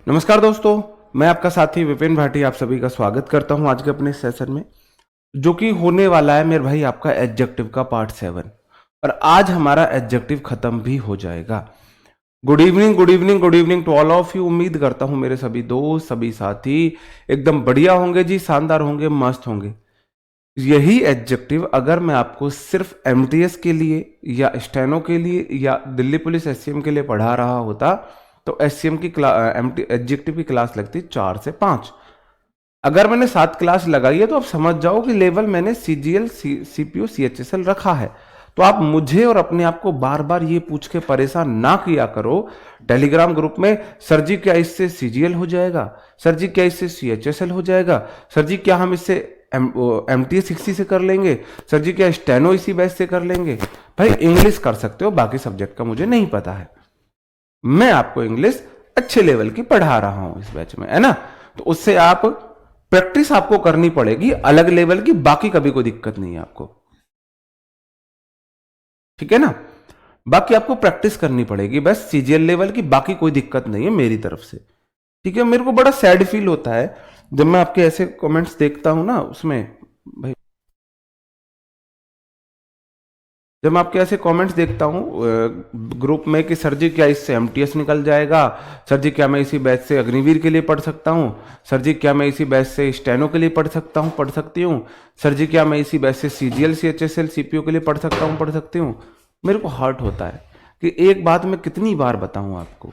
नमस्कार दोस्तों, मैं आपका साथी विपिन भाटी आप सभी का स्वागत करता हूं आज के अपने सेशन में, जो कि होने वाला है मेरे भाई आपका एडजेक्टिव का पार्ट 7। और आज हमारा एडजेक्टिव खत्म भी हो जाएगा। Good evening, good evening, good evening to all of you. उम्मीद करता हूं मेरे सभी दोस्त, सभी साथी एकदम बढ़िया होंगे जी, शानदार होंगे, मस्त होंगे। यही एडजेक्टिव अगर मैं आपको सिर्फ एमटीएस के लिए या स्टेनो के लिए या दिल्ली पुलिस एससीएम के लिए पढ़ा रहा होता तो एससीएम की एडजेक्टिव की क्लास लगती 4 से 5। अगर मैंने 7 क्लास लगाई है तो आप समझ जाओ कि लेवल मैंने सीजीएल सीपीयू सीएचएसएल रखा है। तो आप मुझे और अपने आप को बार बार ये पूछ के परेशान ना किया करो टेलीग्राम ग्रुप में, सर जी क्या इससे सीजीएल हो जाएगा, सर जी क्या इससे सीएचएसएल हो जाएगा, सर जी क्या हम इससे एमटीएस 60 से कर लेंगे, सर जी क्या स्टेनो इसी बैच से कर लेंगे। भाई इंग्लिश कर सकते हो, बाकी सब्जेक्ट का मुझे नहीं पता है। मैं आपको इंग्लिश अच्छे लेवल की पढ़ा रहा हूं इस बैच में, है ना। तो उससे आप प्रैक्टिस आपको करनी पड़ेगी अलग लेवल की, बाकी कभी कोई दिक्कत नहीं है आपको, ठीक है ना। बाकी आपको प्रैक्टिस करनी पड़ेगी बस सीजीएल लेवल की, बाकी कोई दिक्कत नहीं है मेरी तरफ से, ठीक है। मेरे को बड़ा सैड फील होता है जब मैं आपके ऐसे कमेंट्स देखता हूं ना, उसमें भाई जब मैं आपके ऐसे कमेंट्स देखता हूँ ग्रुप में कि सर जी क्या इससे एमटीएस निकल जाएगा, सर जी क्या मैं इसी बैच से अग्निवीर के लिए पढ़ सकता हूँ, सर जी क्या मैं इसी बैच से स्टेनो के लिए पढ़ सकती हूँ, सर जी क्या मैं इसी बैच से सीजीएल सीएचएसएल सीपीयू के लिए पढ़ सकती हूँ। मेरे को हर्ट होता है कि एक बात मैं कितनी बार बताऊं आपको।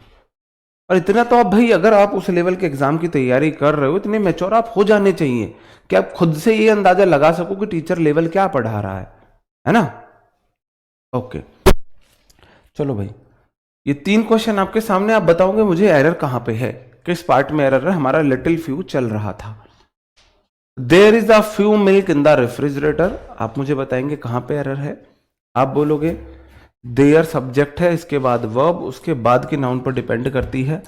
और इतना तो आप भाई, अगर आप उस लेवल के एग्जाम की तैयारी कर रहे हो, इतने मैच्योर आप हो जाने चाहिए कि आप खुद से ये अंदाजा लगा सको कि टीचर लेवल क्या पढ़ा रहा है ना। ओके, चलो भाई, ये 3 क्वेश्चन आपके सामने, आप बताओगे मुझे एरर कहां पे है, किस पार्ट में एरर है। हमारा लिटिल फ्यू चल रहा था, there is a few milk in the refrigerator, आप मुझे बताएंगे कहां पे एरर है। आप बोलोगे देयर सब्जेक्ट है, इसके बाद वर्ब, उसके बाद की नाउन पर डिपेंड करती है,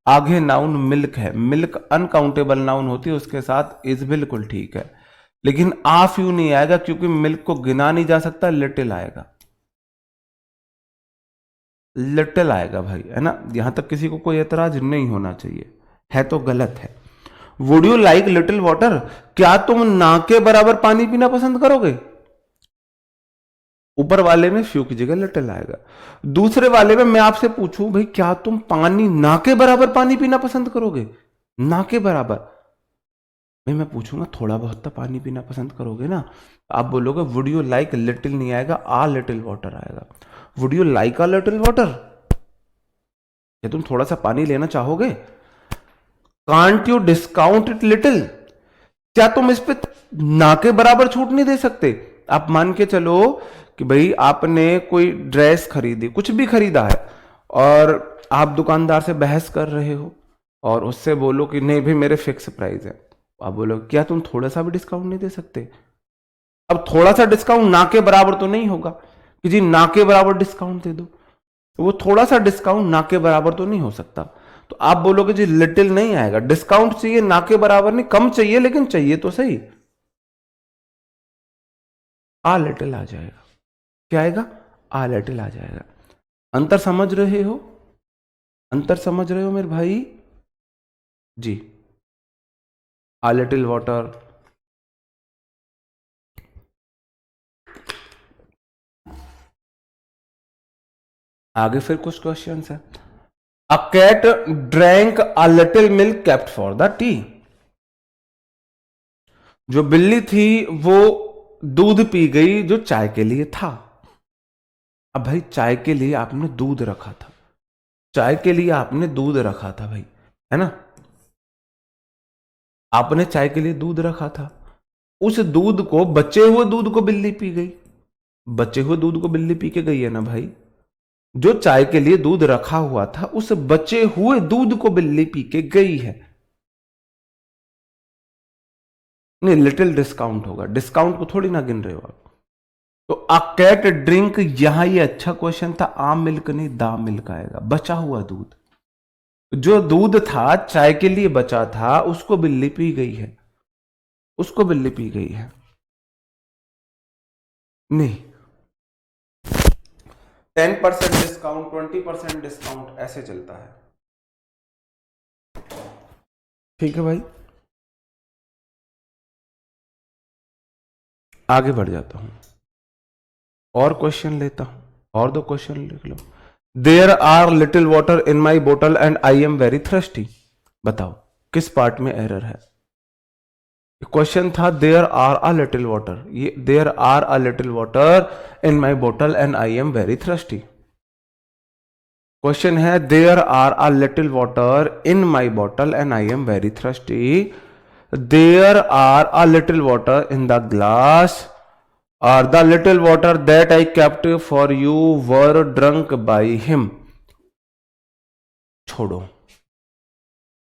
आगे नाउन मिल्क है, मिल्क अनकाउंटेबल नाउन होती है, उसके साथ इज बिल्कुल ठीक है, लेकिन आ फ्यू नहीं आएगा क्योंकि मिल्क को गिना नहीं जा सकता, लिटिल आएगा, लिटिल आएगा भाई, है ना। यहां तक किसी को कोई एतराज नहीं होना चाहिए, है तो गलत है। Would you like little water, क्या तुम ना के बराबर पानी पीना पसंद करोगे। ऊपर वाले में फ्यू की जगह लिटिल आएगा। दूसरे वाले में मैं आपसे पूछूं भाई, क्या तुम पानी ना के बराबर पानी पीना पसंद करोगे, ना के बराबर। भाई मैं पूछूंगा थोड़ा बहुत तो पानी पीना पसंद करोगे ना। आप बोलोगे वुड यू लाइक लिटिल नहीं आएगा, आ लिटिल वाटर आएगा। Would you like a little water, क्या तुम थोड़ा सा पानी लेना चाहोगे। Can't you discount it little, क्या तुम इस पे ना के बराबर छूट नहीं दे सकते। आप मान के चलो कि भाई आपने कोई ड्रेस खरीदी, कुछ भी खरीदा है, और आप दुकानदार से बहस कर रहे हो और उससे बोलो कि नहीं भाई मेरे फिक्स प्राइस है। आप बोलो क्या तुम थोड़ा सा भी डिस्काउंट नहीं दे सकते। अब थोड़ा सा डिस्काउंट ना के बराबर तो नहीं होगा कि जी ना के बराबर डिस्काउंट दे दो, तो वो थोड़ा सा डिस्काउंट ना के बराबर तो नहीं हो सकता। तो आप बोलोगे जी लिटिल नहीं आएगा, डिस्काउंट चाहिए, ना के बराबर नहीं, कम चाहिए लेकिन चाहिए तो सही, आ लिटिल आ जाएगा। क्या आएगा, आ लिटिल आ जाएगा। अंतर समझ रहे हो, अंतर समझ रहे हो मेरे भाई जी। आ लिटिल वाटर, आगे फिर कुछ क्वेश्चन है। A cat drank a little milk kept for the tea, जो बिल्ली थी वो दूध पी गई जो चाय के लिए था। अब भाई चाय के लिए आपने दूध रखा था, चाय के लिए आपने दूध रखा था भाई, है ना। आपने चाय के लिए दूध रखा था, उस दूध को, बचे हुए दूध को बिल्ली पी गई, बचे हुए दूध को बिल्ली पी के गई है ना भाई। जो चाय के लिए दूध रखा हुआ था उस बचे हुए दूध को बिल्ली पी के गई है। नहीं, लिटिल डिस्काउंट होगा, डिस्काउंट को थोड़ी ना गिन रहे हो आप। तो अ कैट ड्रिंक, यहां ये अच्छा क्वेश्चन था, आम मिल्क नहीं दा मिल्क आएगा, बचा हुआ दूध। जो दूध था चाय के लिए बचा था उसको बिल्ली पी गई है, उसको बिल्ली पी गई है। नहीं, 10% डिस्काउंट, 20% डिस्काउंट ऐसे चलता है। ठीक है भाई, आगे बढ़ जाता हूं और क्वेश्चन लेता हूं, और दो क्वेश्चन लिख लो। There are little water in my bottle and I am very thirsty. बताओ किस पार्ट में एरर है। क्वेश्चन था there are a little water, ये there are a little water in my bottle and I am very thirsty. Question है there are a little water in my bottle and I am very thirsty. There are a little water in the glass और the little water that I kept for you were drunk by him. छोड़ो,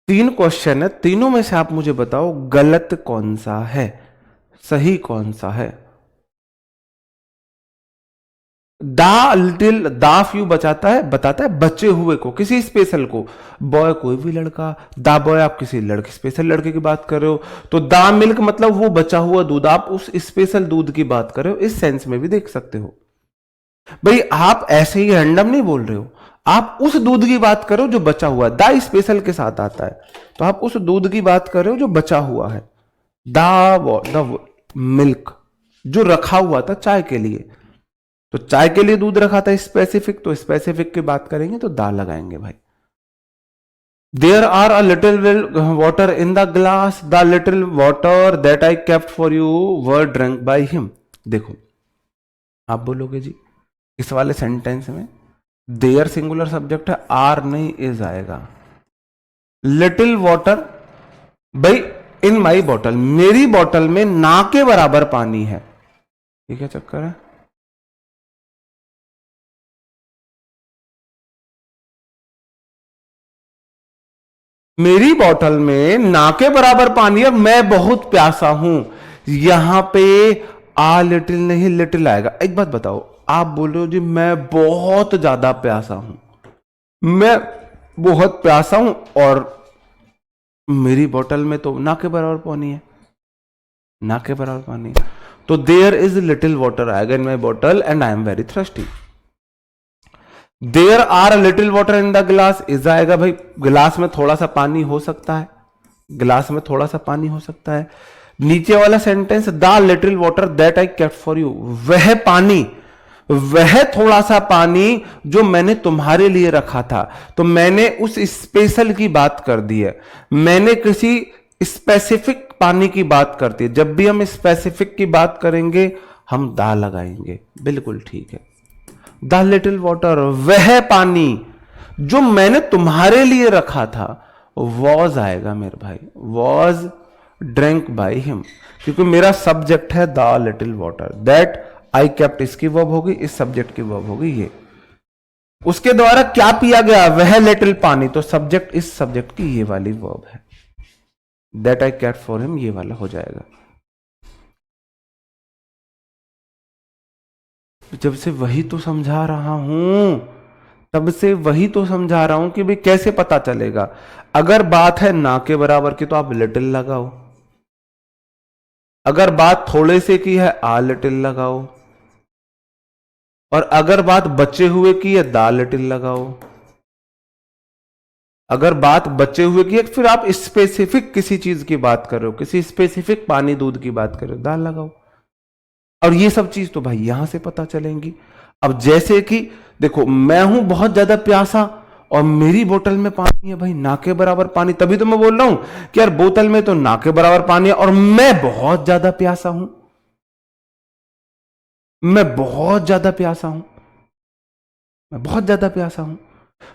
तीन question है, तीनों में से आप मुझे बताओ गलत कौन सा है, सही कौन सा है। दा लिटिल, दा फ्यू बताता है बचे हुए को, किसी स्पेशल को, बॉय कोई भी लड़का, दा बॉय आप किसी लड़के, स्पेशल लड़के की बात कर रहे हो, तो दा मिल्क मतलब वो बचा हुआ दूध, आप उस स्पेशल दूध की बात कर रहे हो, इस सेंस में भी देख सकते हो। भाई आप ऐसे ही रैंडम नहीं बोल रहे हो, आप उस दूध की बात करो जो बचा हुआ है, दा स्पेशल के साथ आता है, तो आप उस दूध की बात कर रहे हो जो बचा हुआ है। द मिल्क जो रखा हुआ था चाय के लिए, तो चाय के लिए दूध रखा था स्पेसिफिक, तो स्पेसिफिक की बात करेंगे तो दा लगाएंगे भाई। There are a little water in the glass, the little water that I kept for you were drunk by him. देखो आप बोलोगे जी इस वाले सेंटेंस में देयर सिंगुलर सब्जेक्ट है, आर नहीं इज आएगा। लिटिल वाटर, भाई इन माई बॉटल, मेरी बॉटल में ना के बराबर पानी है, ये क्या चक्कर है। मेरी बॉटल में ना के बराबर पानी है, मैं बहुत प्यासा हूं, यहां पे आ लिटिल नहीं लिटिल आएगा। एक बात बताओ, आप बोल रहे हो जी मैं बहुत ज्यादा प्यासा हूं, मैं बहुत प्यासा हूं और मेरी बोतल में तो ना के बराबर पानी है, ना के बराबर पानी, तो देयर इज लिटिल वाटर आएगा in my bottle and I am very thirsty. There are little water in the glass, is आएगा भाई गिलास में थोड़ा सा पानी हो सकता है, गिलास में थोड़ा सा पानी हो सकता है। नीचे वाला sentence the little water that I kept for you, वह पानी, वह थोड़ा सा पानी जो मैंने तुम्हारे लिए रखा था, तो मैंने उस स्पेशल की बात कर दी है, मैंने किसी स्पेसिफिक पानी की बात करती है। जब भी हम स्पेसिफिक की बात करेंगे हम दा लगाएंगे, बिल्कुल ठीक है। द लिटिल वाटर, वह पानी जो मैंने तुम्हारे लिए रखा था, वॉज आएगा मेरे भाई, वॉज ड्रिंक बाई हिम, क्योंकि मेरा सब्जेक्ट है the little water, that I kept इसकी वर्ब होगी, इस सब्जेक्ट की वर्ब होगी ये, उसके द्वारा क्या पिया गया, वह लिटिल पानी, तो सब्जेक्ट इस सब्जेक्ट की ये वाली वर्ब है, that I kept for him ये वाला हो जाएगा। जब से वही तो समझा रहा हूं, तब से वही तो समझा रहा हूं कि भाई कैसे पता चलेगा। अगर बात है ना के बराबर की तो आप लिटिल लगाओ, अगर बात थोड़े से की है आ लिटिल लगाओ, और अगर बात बचे हुए की है दा लिटिल लगाओ, अगर बात बचे हुए की है फिर आप स्पेसिफिक किसी चीज की बात कर रहे हो, किसी स्पेसिफिक पानी दूध की बात कर रहे हो, दा लगाओ। और ये सब चीज तो भाई यहां से पता चलेंगी। अब जैसे कि देखो मैं हूं बहुत ज्यादा प्यासा और मेरी बोतल में पानी है भाई ना के बराबर पानी, तभी तो मैं बोल रहा हूं कि यार बोतल में तो ना के बराबर पानी है और मैं बहुत ज्यादा प्यासा हूं, मैं बहुत ज्यादा प्यासा हूं, मैं बहुत ज्यादा प्यासा हूं,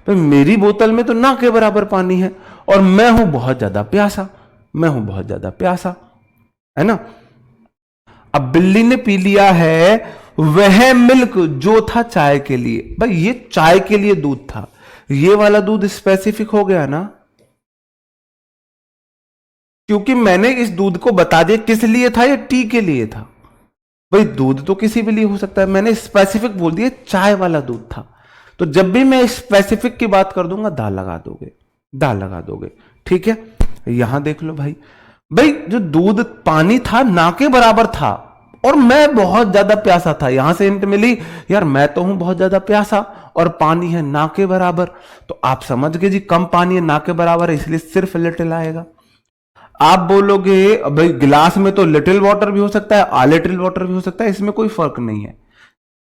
तो मेरी बोतल में तो ना के बराबर पानी है और मैं हूं बहुत ज्यादा प्यासा, मैं हूं बहुत ज्यादा प्यासा, है ना। अब बिल्ली ने पी लिया है वह मिल्क जो था चाय के लिए, भाई ये चाय के लिए दूध था, ये वाला दूध स्पेसिफिक हो गया ना, क्योंकि मैंने इस दूध को बता दिया किस लिए था, ये टी के लिए था। भाई दूध तो किसी भी लिए हो सकता है, मैंने स्पेसिफिक बोल दिया चाय वाला दूध था, तो जब भी मैं स्पेसिफिक की बात कर दूंगा दा लगा दोगे, दा लगा दोगे, ठीक है। यहां देख लो भाई, भाई जो दूध पानी था ना के बराबर था और मैं बहुत ज्यादा प्यासा था, यहां से हिंट मिली यार मैं तो हूं बहुत ज्यादा प्यासा और पानी है ना के बराबर, तो आप समझ गए जी कम पानी है ना के बराबर है इसलिए सिर्फ लिटिल आएगा। आप बोलोगे भाई गिलास में तो लिटिल वाटर भी हो सकता है, आ लिटिल वाटर भी हो सकता है, इसमें कोई फर्क नहीं है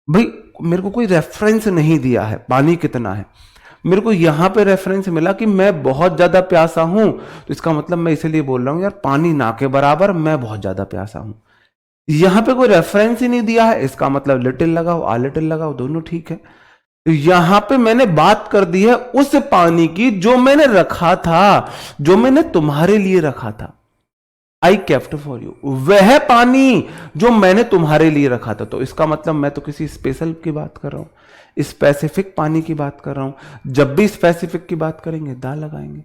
भाई। मेरे को कोई रेफरेंस नहीं दिया है पानी कितना है, मेरे को यहां पे रेफरेंस मिला कि मैं बहुत ज्यादा प्यासा हूं, तो इसका मतलब मैं इसलिए बोल रहा हूं यार पानी ना के बराबर, मैं बहुत ज्यादा प्यासा हूं। यहां पे कोई रेफरेंस ही नहीं दिया है, इसका मतलब लिटिल लगाओ आ लिटिल लगाओ दोनों ठीक है। तो यहां पे मैंने बात कर दी है उस पानी की जो मैंने रखा था, जो मैंने तुम्हारे लिए रखा था। आई केप्ट फॉर यू, वह पानी जो मैंने तुम्हारे लिए रखा था। तो इसका मतलब मैं तो किसी स्पेशल की बात कर रहा हूं, स्पेसिफिक पानी की बात कर रहा हूं। जब भी स्पेसिफिक की बात करेंगे दा लगाएंगे,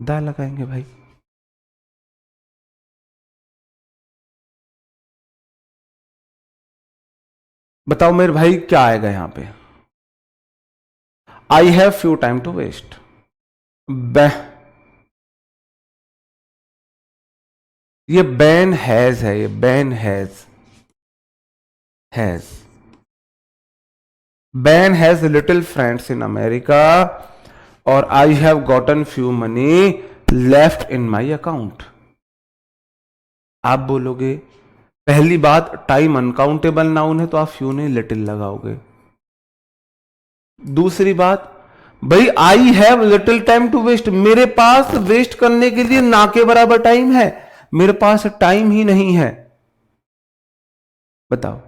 दा लगाएंगे भाई। बताओ मेरे भाई क्या आएगा यहां पे? I have few time to waste. ये बैन हैज है, ये Ben has Ben has little friends in America और I have gotten few money left in my account. आप बोलोगे पहली बात टाइम अनकाउंटेबल नाउन है तो आप फ्यू नहीं लिटिल लगाओगे। दूसरी बात भाई I have little time to waste, मेरे पास वेस्ट करने के लिए ना के बराबर टाइम है, मेरे पास टाइम ही नहीं है। बताओ,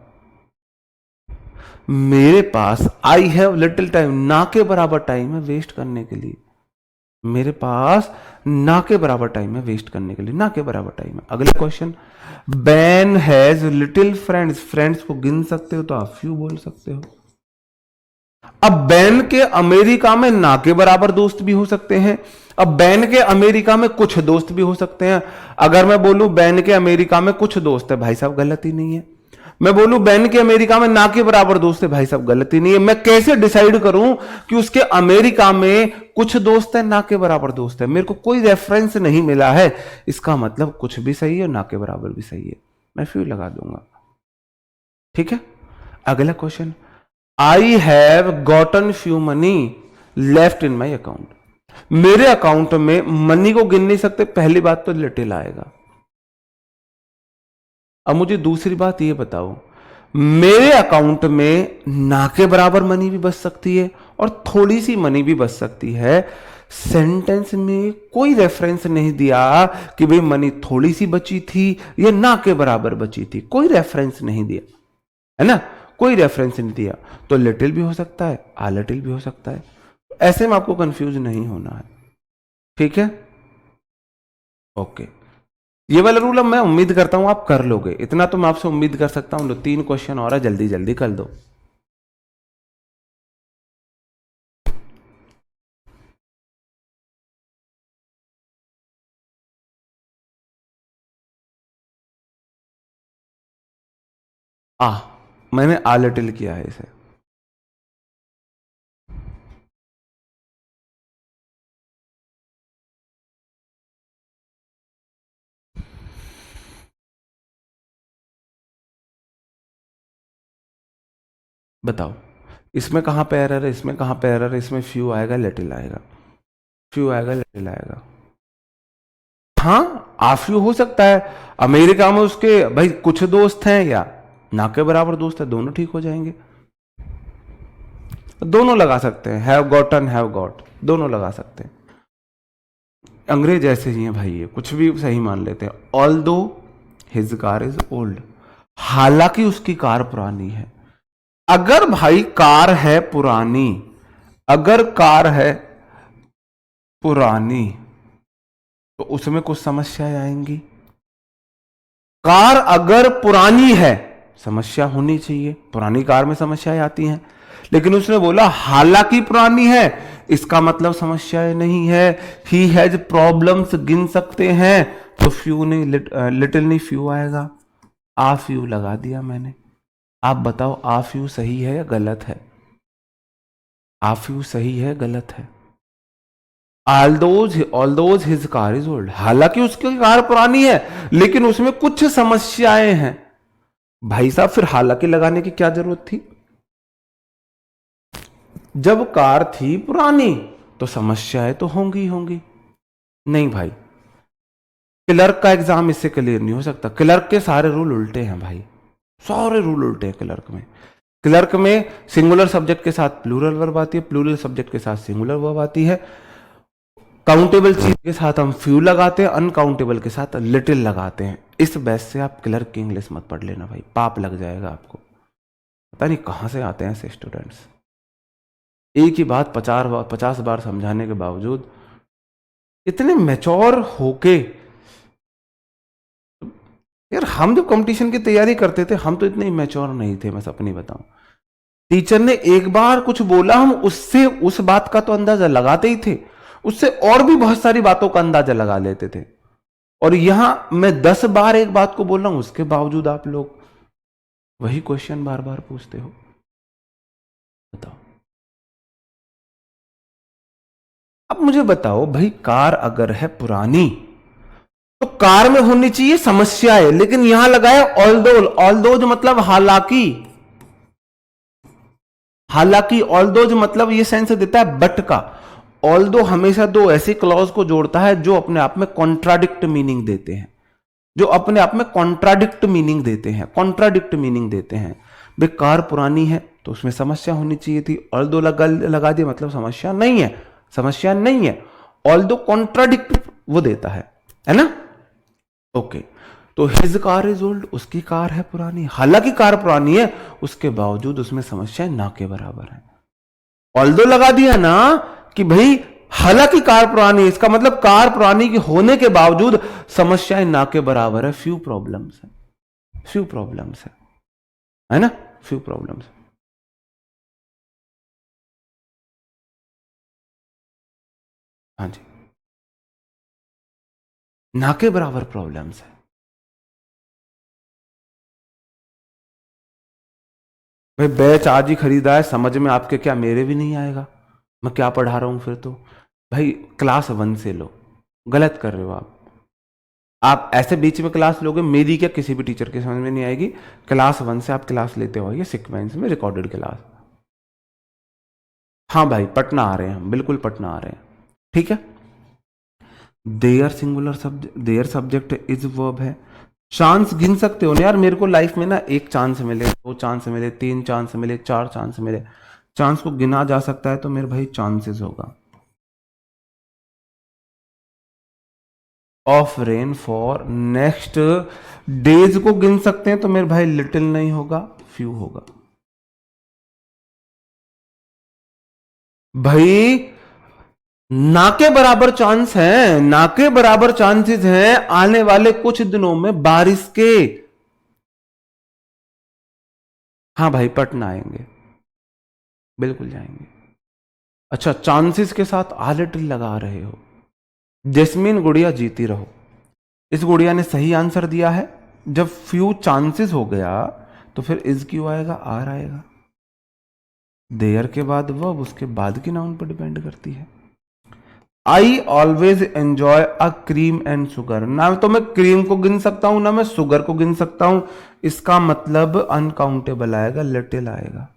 मेरे पास आई हैव लिटिल टाइम ना के बराबर टाइम है वेस्ट करने के लिए, मेरे पास ना के बराबर टाइम है वेस्ट करने के लिए, ना के बराबर टाइम है। अगला question, ban has little friends, friends को गिन सकते हो तो आप फ्यू बोल सकते हो। अब बैन के अमेरिका में ना के बराबर दोस्त भी हो सकते हैं, अब बैन के अमेरिका में कुछ दोस्त भी हो सकते हैं। अगर मैं बोलूं बैन के अमेरिका में कुछ दोस्त है, भाई साहब गलती नहीं है। मैं बोलूं बैन के अमेरिका में ना के बराबर दोस्त है, भाई साहब गलती नहीं है। मैं कैसे डिसाइड करूं कि उसके अमेरिका में कुछ दोस्त है ना के बराबर दोस्त है? मेरे को कोई रेफरेंस नहीं मिला है, इसका मतलब कुछ भी सही है ना के बराबर भी सही है, मैं फ्यू लगा दूंगा। ठीक है, अगला question, I have gotten few money left in my account. मेरे अकाउंट में मनी को गिन नहीं सकते, पहली बात तो लिटिल आएगा। अब मुझे दूसरी बात ये बताओ, मेरे अकाउंट में ना के बराबर मनी भी बच सकती है और थोड़ी सी मनी भी बच सकती है। सेंटेंस में कोई रेफरेंस नहीं दिया कि भाई मनी थोड़ी सी बची थी या ना के बराबर बची थी, कोई रेफरेंस नहीं दिया है ना, कोई रेफरेंस नहीं दिया। तो लिटिल भी हो सकता है आ लिटिल भी हो सकता है, ऐसे में आपको कंफ्यूज नहीं होना है। ठीक है, ओके। ये वाला रूल अब मैं उम्मीद करता हूं आप कर लोगे, इतना तो मैं आपसे उम्मीद कर सकता हूं। 3 क्वेश्चन और है, जल्दी जल्दी कर दो। आ मैंने आ लिटिल किया है इसे। बताओ इसमें कहां पे एरर है, इसमें कहां पे एरर है? इसमें फ्यू आएगा लिटिल आएगा, फ्यू आएगा लिटिल आएगा। हाँ आ फ्यू हो सकता है, अमेरिका में उसके भाई कुछ दोस्त हैं या ना के बराबर दोस्त है, दोनों ठीक हो जाएंगे। दोनों लगा सकते हैं, हैव गॉटन हैव गॉट दोनों लगा सकते हैं। अंग्रेज ऐसे ही हैं भाई, ये कुछ भी सही मान लेते हैं। ऑल दो हिज कार इज ओल्ड, हालांकि उसकी कार पुरानी है। अगर भाई कार है पुरानी, अगर कार है पुरानी तो उसमें कुछ समस्याएं आएंगी। कार अगर पुरानी है समस्या होनी चाहिए, पुरानी कार में समस्याएं आती हैं, लेकिन उसने बोला हालांकि पुरानी है, इसका मतलब समस्याएं नहीं है। ही हैज प्रॉब्लम्स गिन सकते हैं, तो फ्यू नहीं लिटिल नहीं फ्यू आएगा। आ फ्यू लगा दिया मैंने। आप बताओ आ फ्यू सही है या गलत है? आ फ्यू सही है गलत है? All those his car is old, हालांकि उसकी कार पुरानी है लेकिन उसमें कुछ समस्याएं हैं। भाई साहब फिर हालांकि लगाने की क्या जरूरत थी? जब कार थी पुरानी तो समस्याएं तो होंगी ही होंगी। नहीं भाई, क्लर्क का एग्जाम इससे क्लियर नहीं हो सकता। क्लर्क के सारे रूल उल्टे हैं भाई, सारे रूल उल्टे हैं क्लर्क में। क्लर्क में सिंगुलर सब्जेक्ट के साथ प्लूरल वर्ब आती है, प्लूरल सब्जेक्ट के साथ सिंगुलर वर्ब आती है। काउंटेबल चीज के साथ हम फ्यू लगाते हैं, अनकाउंटेबल के साथ लिटिल लगाते हैं। इस बेस से आप क्लर्क की इंग्लिश मत पढ़ लेना भाई, पाप लग जाएगा आपको। पता नहीं कहां से आते हैं ऐसे स्टूडेंट्स, एक ही बात 50 बार समझाने के बावजूद इतने मैच्योर होके। यार हम जब कंपटीशन की तैयारी करते थे हम तो इतने मैच्योर नहीं थे, मैं अपनी बताऊं। टीचर ने एक बार कुछ बोला, हम उससे उस बात का तो अंदाजा लगाते ही थे, उससे और भी बहुत सारी बातों का अंदाजा लगा लेते थे। और यहां मैं 10 बार एक बात को बोल रहा हूं, उसके बावजूद आप लोग वही क्वेश्चन बार बार पूछते हो। बताओ, अब मुझे बताओ भाई, कार अगर है पुरानी तो कार में होनी चाहिए समस्याएं, लेकिन यहां लगाया ऑल्दो। ऑल्दो जो मतलब हालांकि, हालांकि ऑल्दो जो मतलब ये सेंस देता है बट का। ऑल्दो हमेशा दो ऐसी क्लॉज को जोड़ता है जो अपने आप में कॉन्ट्राडिक्ट मीनिंग देते हैं, जो अपने आप में कॉन्ट्राडिक्ट मीनिंग देते हैं, कॉन्ट्राडिक्ट मीनिंग देते हैं। भाई कार पुरानी है तो उसमें समस्या होनी चाहिए थी, ऑल्दो लगा दिया मतलब समस्या नहीं है, समस्या नहीं है। ऑल्दो कॉन्ट्राडिक्ट वो देता है ना। ओके, तो हिज कार इज ओल्ड, उसकी कार है पुरानी, हालांकि कार पुरानी है उसके बावजूद उसमें समस्याएं ना के बराबर है। ऑल्दो लगा दिया ना कि भाई हालांकि कार पुरानी है, इसका मतलब कार पुरानी की होने के बावजूद समस्याएं ना के बराबर है। फ्यू प्रॉब्लम्स है, फ्यू प्रॉब्लम्स है ना, फ्यू प्रॉब्लम्स। हाँ जी, ना के बराबर प्रॉब्लम्स है। भाई बैच आज ही खरीदा है, समझ में आपके क्या मेरे भी नहीं आएगा, मैं क्या पढ़ा रहा हूं फिर तो। भाई क्लास 1 से लो, गलत कर रहे हो आप ऐसे बीच में क्लास लोगे, मेरी क्या किसी भी टीचर के समझ में नहीं आएगी। क्लास 1 से आप क्लास लेते हो, ये सीक्वेंस में रिकॉर्डेड क्लास। हाँ भाई पटना आ रहे हैं हम, बिल्कुल पटना आ रहे हैं, ठीक है। There singular subject, there subject is verb है। चांस गिन सकते हो ना यार, मेरे को लाइफ में ना एक चांस मिले, 2 चांस मिले, 3 चांस मिले, 4 चांस मिले, चांस को गिना जा सकता है तो मेरे भाई चांसेस होगा। Of rain for next days को गिन सकते हैं तो मेरे भाई लिटिल नहीं होगा, फ्यू होगा। भाई ना के बराबर चांस है, ना के बराबर चांसेस हैं आने वाले कुछ दिनों में बारिश के। हाँ भाई पटना आएंगे, बिल्कुल जाएंगे। अच्छा, चांसेस के साथ आ लिटिल लगा रहे हो। जैस्मीन गुड़िया जीती रहो, इस गुड़िया ने सही आंसर दिया है। जब फ्यू चांसेस हो गया तो फिर इज क्यों आएगा, आर आएगा। देयर के बाद वर्ब, उसके बाद की नाउन पर डिपेंड करती है। I always enjoy a cream and sugar, ना तो मैं क्रीम को गिन सकता हूं ना मैं शुगर को गिन सकता हूं, इसका मतलब अनकाउंटेबल आएगा, लिटिल आएगा,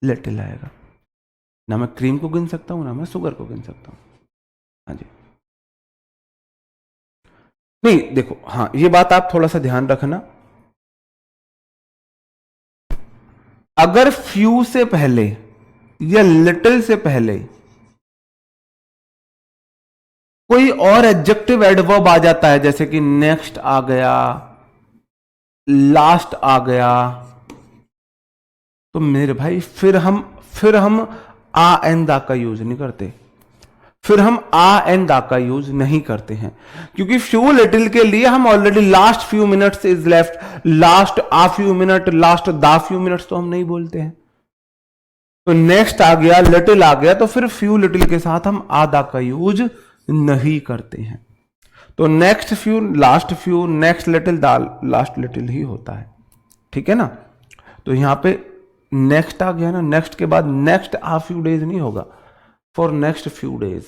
लिटिल आएगा। ना मैं क्रीम को गिन सकता हूं ना मैं शुगर को गिन सकता हूं। हाँ जी, नहीं देखो, हाँ ये बात आप थोड़ा सा ध्यान रखना। अगर फ्यू से पहले या लिटिल से पहले कोई और एडजेक्टिव एडवर्ब आ जाता है, जैसे कि नेक्स्ट आ गया, लास्ट आ गया, तो मेरे भाई फिर हम आ एंड दा का यूज नहीं करते, फिर हम आ एंड दा का यूज नहीं करते हैं, क्योंकि फ्यू लिटिल के लिए हम already last few minutes is left, last uh few minute, last दा फ्यू मिनट्स तो हम नहीं बोलते हैं। तो नेक्स्ट आ गया, लिटिल आ गया, तो फिर फ्यू लिटिल के साथ हम आधा का यूज नहीं करते हैं। तो next few, last few, next little, last little ही होता है, ठीक है ना। तो यहां पे नेक्स्ट आ गया ना, नेक्स्ट के बाद नेक्स्ट आ फ्यू डेज नहीं होगा, for next few days.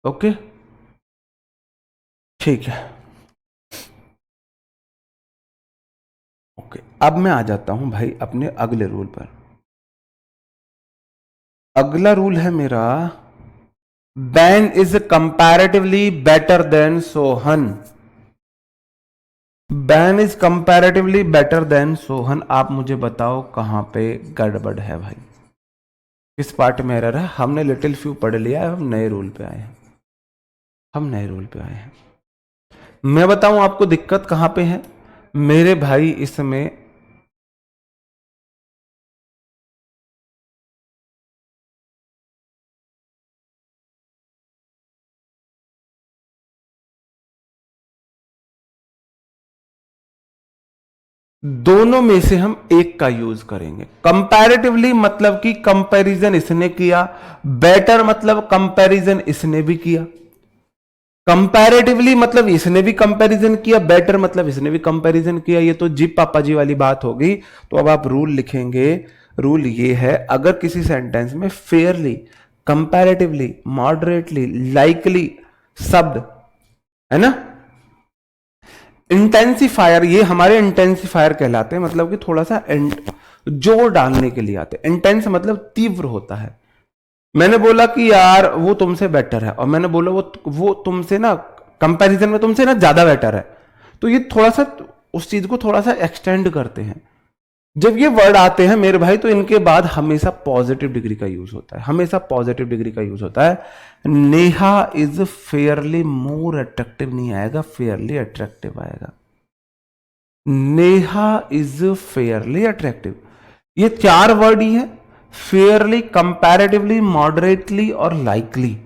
Okay, ठीक है। ओके, अब मैं आ जाता हूं भाई अपने अगले रूल पर। अगला रूल है मेरा, ban is comparatively better than Sohan. Ban is comparatively better than Sohan. आप मुझे बताओ कहां पे गड़बड़ है भाई, किस पार्ट में एरर है? हमने लिटिल फ्यू पढ़ लिया है, हम नए रूल पे आए हैं, हम नए रूल पे आए हैं। मैं बताऊं आपको दिक्कत कहां पे है मेरे भाई। इसमें दोनों में से हम एक का यूज करेंगे। कंपैरेटिवली मतलब कि कंपैरिजन इसने किया, बेटर मतलब कंपैरिजन इसने भी किया। कंपैरेटिवली मतलब इसने भी कंपैरिजन किया, बेटर मतलब इसने भी कंपैरिजन किया। ये तो जी पापा जी वाली बात होगी। तो अब आप रूल लिखेंगे। रूल ये है, अगर किसी सेंटेंस में फेयरली, कंपैरेटिवली, मॉडरेटली, लाइकली शब्द है ना, इंटेंसिफायर, ये हमारे इंटेंसिफायर कहलाते हैं, मतलब कि थोड़ा सा जोर डालने के लिए आते हैं। इंटेंस मतलब तीव्र होता है। मैंने बोला कि यार वो तुमसे बेटर है, और मैंने बोला वो तुमसे ना कंपैरिजन में तुमसे ना ज्यादा बेटर है, तो ये थोड़ा सा उस चीज को थोड़ा सा एक्सटेंड करते हैं। जब ये वर्ड आते हैं मेरे भाई, तो इनके बाद हमेशा पॉजिटिव डिग्री का यूज होता है, हमेशा पॉजिटिव डिग्री का यूज होता है। Neha is fairly more attractive नहीं आएगा, फेयरली अट्रैक्टिव आएगा। Neha is fairly attractive. ये चार वर्ड ही है, फेयरली, कंपैरेटिवली, मॉडरेटली और लाइकली।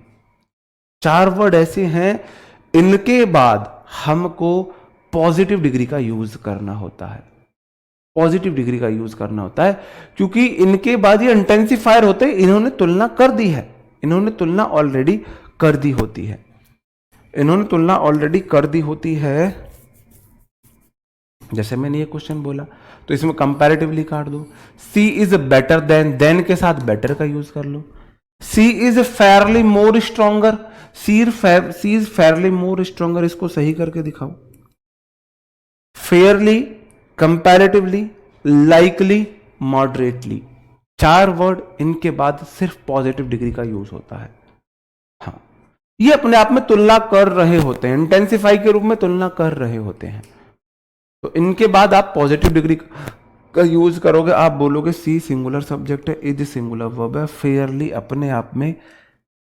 चार वर्ड ऐसे हैं, इनके बाद हमको पॉजिटिव डिग्री का यूज करना होता है, पॉजिटिव डिग्री का यूज करना होता है, क्योंकि इनके बाद ये इंटेंसिफायर होते हैं। इन्होंने तुलना कर दी है, इन्होंने तुलना ऑलरेडी कर दी होती है, इन्होंने तुलना ऑलरेडी कर दी होती है। जैसे मैंने ये क्वेश्चन बोला, तो इसमें कंपैरेटिवली काट दो। सी इज बेटर देन के साथ बेटर का यूज कर लो। She is fairly more stronger, she is fairly more stronger, इसको सही करके दिखाओ। फेयरली, कंपैरेटिवली, लाइकली, मॉडरेटली, चार वर्ड, इनके बाद सिर्फ पॉजिटिव डिग्री का यूज होता है। हाँ, ये अपने आप में तुलना कर रहे होते हैं, इंटेंसिफाई के रूप में तुलना कर रहे होते हैं। तो इनके बाद आप पॉजिटिव डिग्री का यूज करोगे, आप बोलोगे सी सिंगुलर सब्जेक्ट है, इज सिंगुलर वर्ब है, फेयरली अपने आप में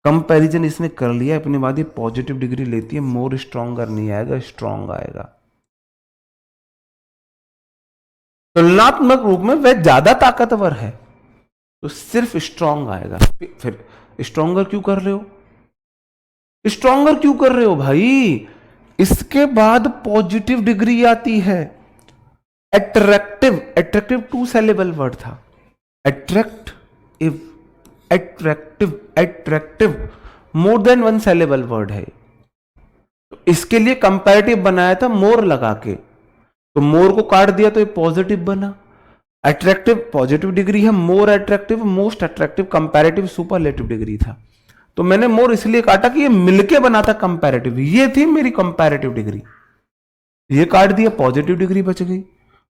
कंपैरिजन इसने कर लिया, अपने बाद ये पॉजिटिव डिग्री लेती है, मोर स्ट्रॉन्गर नहीं आएगा, स्ट्रॉन्ग आएगा। तुलनात्मक रूप में वह ज्यादा ताकतवर है, तो सिर्फ स्ट्रॉन्ग आएगा। फिर स्ट्रॉन्गर क्यों कर रहे हो, स्ट्रॉन्गर क्यों कर रहे हो भाई? इसके बाद पॉजिटिव डिग्री आती है। Attractive, attractive two syllable word था। Attractive, attractive, attractive more than one syllable word है। तो इसके लिए कंपैरेटिव बनाया था मोर लगा के, तो मोर को काट दिया तो ये पॉजिटिव बना। अट्रैक्टिव पॉजिटिव डिग्री है, more attractive, most attractive, comparative superlative degree था। तो मैंने मोर इसलिए काटा कि ये मिलके बना था कंपैरेटिव, ये थी मेरी कंपैरेटिव डिग्री, ये काट दिया, पॉजिटिव डिग्री बच गई।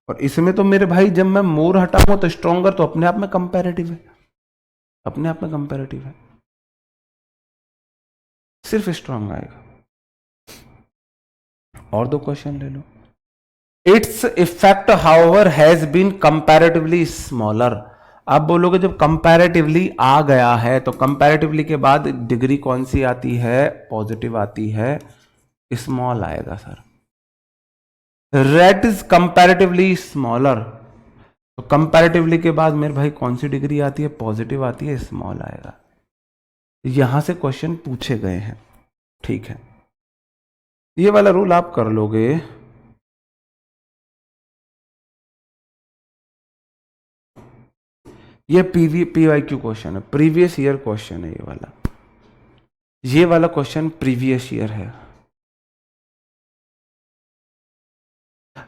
और इसमें तो मेरे भाई जब मैं मोर हटाऊंगा तो स्ट्रॉन्गर तो अपने आप में कंपैरेटिव है, अपने आप में कंपैरेटिव है, सिर्फ स्ट्रॉन्ग आएगा। और दो क्वेश्चन ले लो। Its effect however has been comparatively smaller. आप बोलोगे जब कंपैरेटिवली आ गया है तो कंपैरेटिवली के बाद डिग्री कौन सी आती है? पॉजिटिव आती है, स्मॉल आएगा sir. Rate is comparatively smaller, तो कंपैरेटिवली के बाद मेरे भाई कौन सी डिग्री आती है? पॉजिटिव आती है, स्मॉल आएगा। यहां से क्वेश्चन पूछे गए हैं, ठीक है, ये वाला रूल आप कर लोगे। ये PYQ क्वेश्चन है, प्रीवियस ईयर क्वेश्चन है ये वाला, ये वाला क्वेश्चन प्रीवियस ईयर है।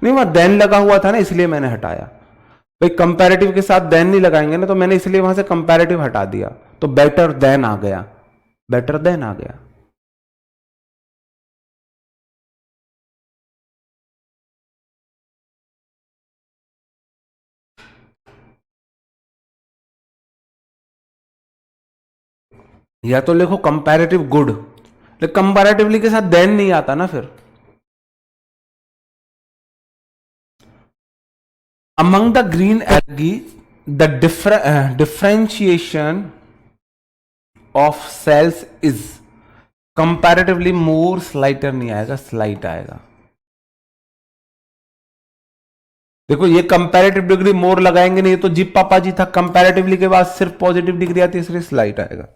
नहीं, वहां देन लगा हुआ था ना, इसलिए मैंने हटाया। भाई कंपैरेटिव के साथ देन नहीं लगाएंगे ना, तो मैंने इसलिए वहां से कंपैरेटिव हटा दिया, तो बेटर देन आ गया, बेटर देन आ गया। या तो लिखो कंपैरेटिव गुड, लेकिन कंपैरेटिवली के साथ देन नहीं आता ना फिर। Among the green algae the differentiation of cells is comparatively more, slighter नहीं आएगा, स्लाइट आएगा। देखो ये कंपैरेटिव डिग्री मोर लगाएंगे नहीं तो जीप पापा जी था, कंपैरेटिवली के बाद सिर्फ पॉजिटिव डिग्री आती है, इसलिए स्लाइट आएगा।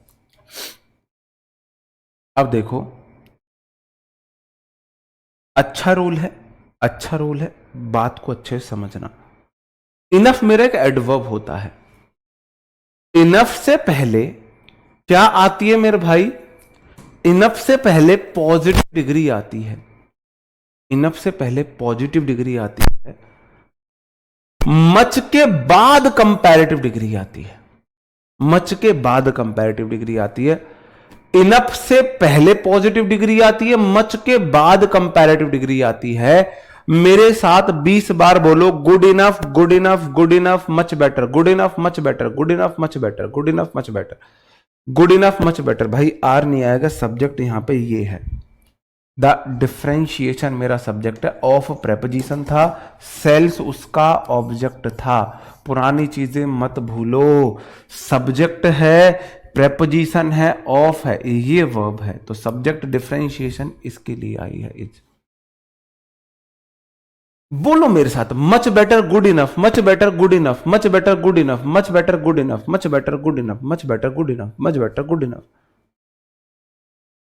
अब देखो अच्छा रूल है, अच्छा रूल है, बात को अच्छे से समझना। इनफ मेरा एक एडवर्ब होता है। इनफ से पहले क्या आती है मेरे भाई? इनफ से पहले पॉजिटिव डिग्री आती है। इनफ से पहले पॉजिटिव डिग्री आती है, मच के बाद कंपैरेटिव डिग्री आती है। मच के बाद कंपैरेटिव डिग्री आती है। इनफ से पहले पॉजिटिव डिग्री आती है, मच के बाद कंपैरेटिव डिग्री आती है। मेरे साथ 20 बार बोलो, good enough, good enough, good enough, much better, good enough, much better, good enough, much better, good enough, much better, good enough, much better. भाई आर नहीं आएगा, सब्जेक्ट यहां पे ये है। द डिफरेंशिएशन मेरा सब्जेक्ट है, ऑफ प्रेपोजिशन था, सेल्स उसका ऑब्जेक्ट था। पुरानी चीजें मत भूलो, सब्जेक्ट है, प्रेपोजिशन है, ऑफ है, ये वर्ब है, तो सब्जेक्ट डिफरेंशिएशन इसके लिए आई है। इज बोलो मेरे साथ, much better good enough, much better good enough, much better good enough, much better good enough, much better good enough, much better good enough, much better good enough,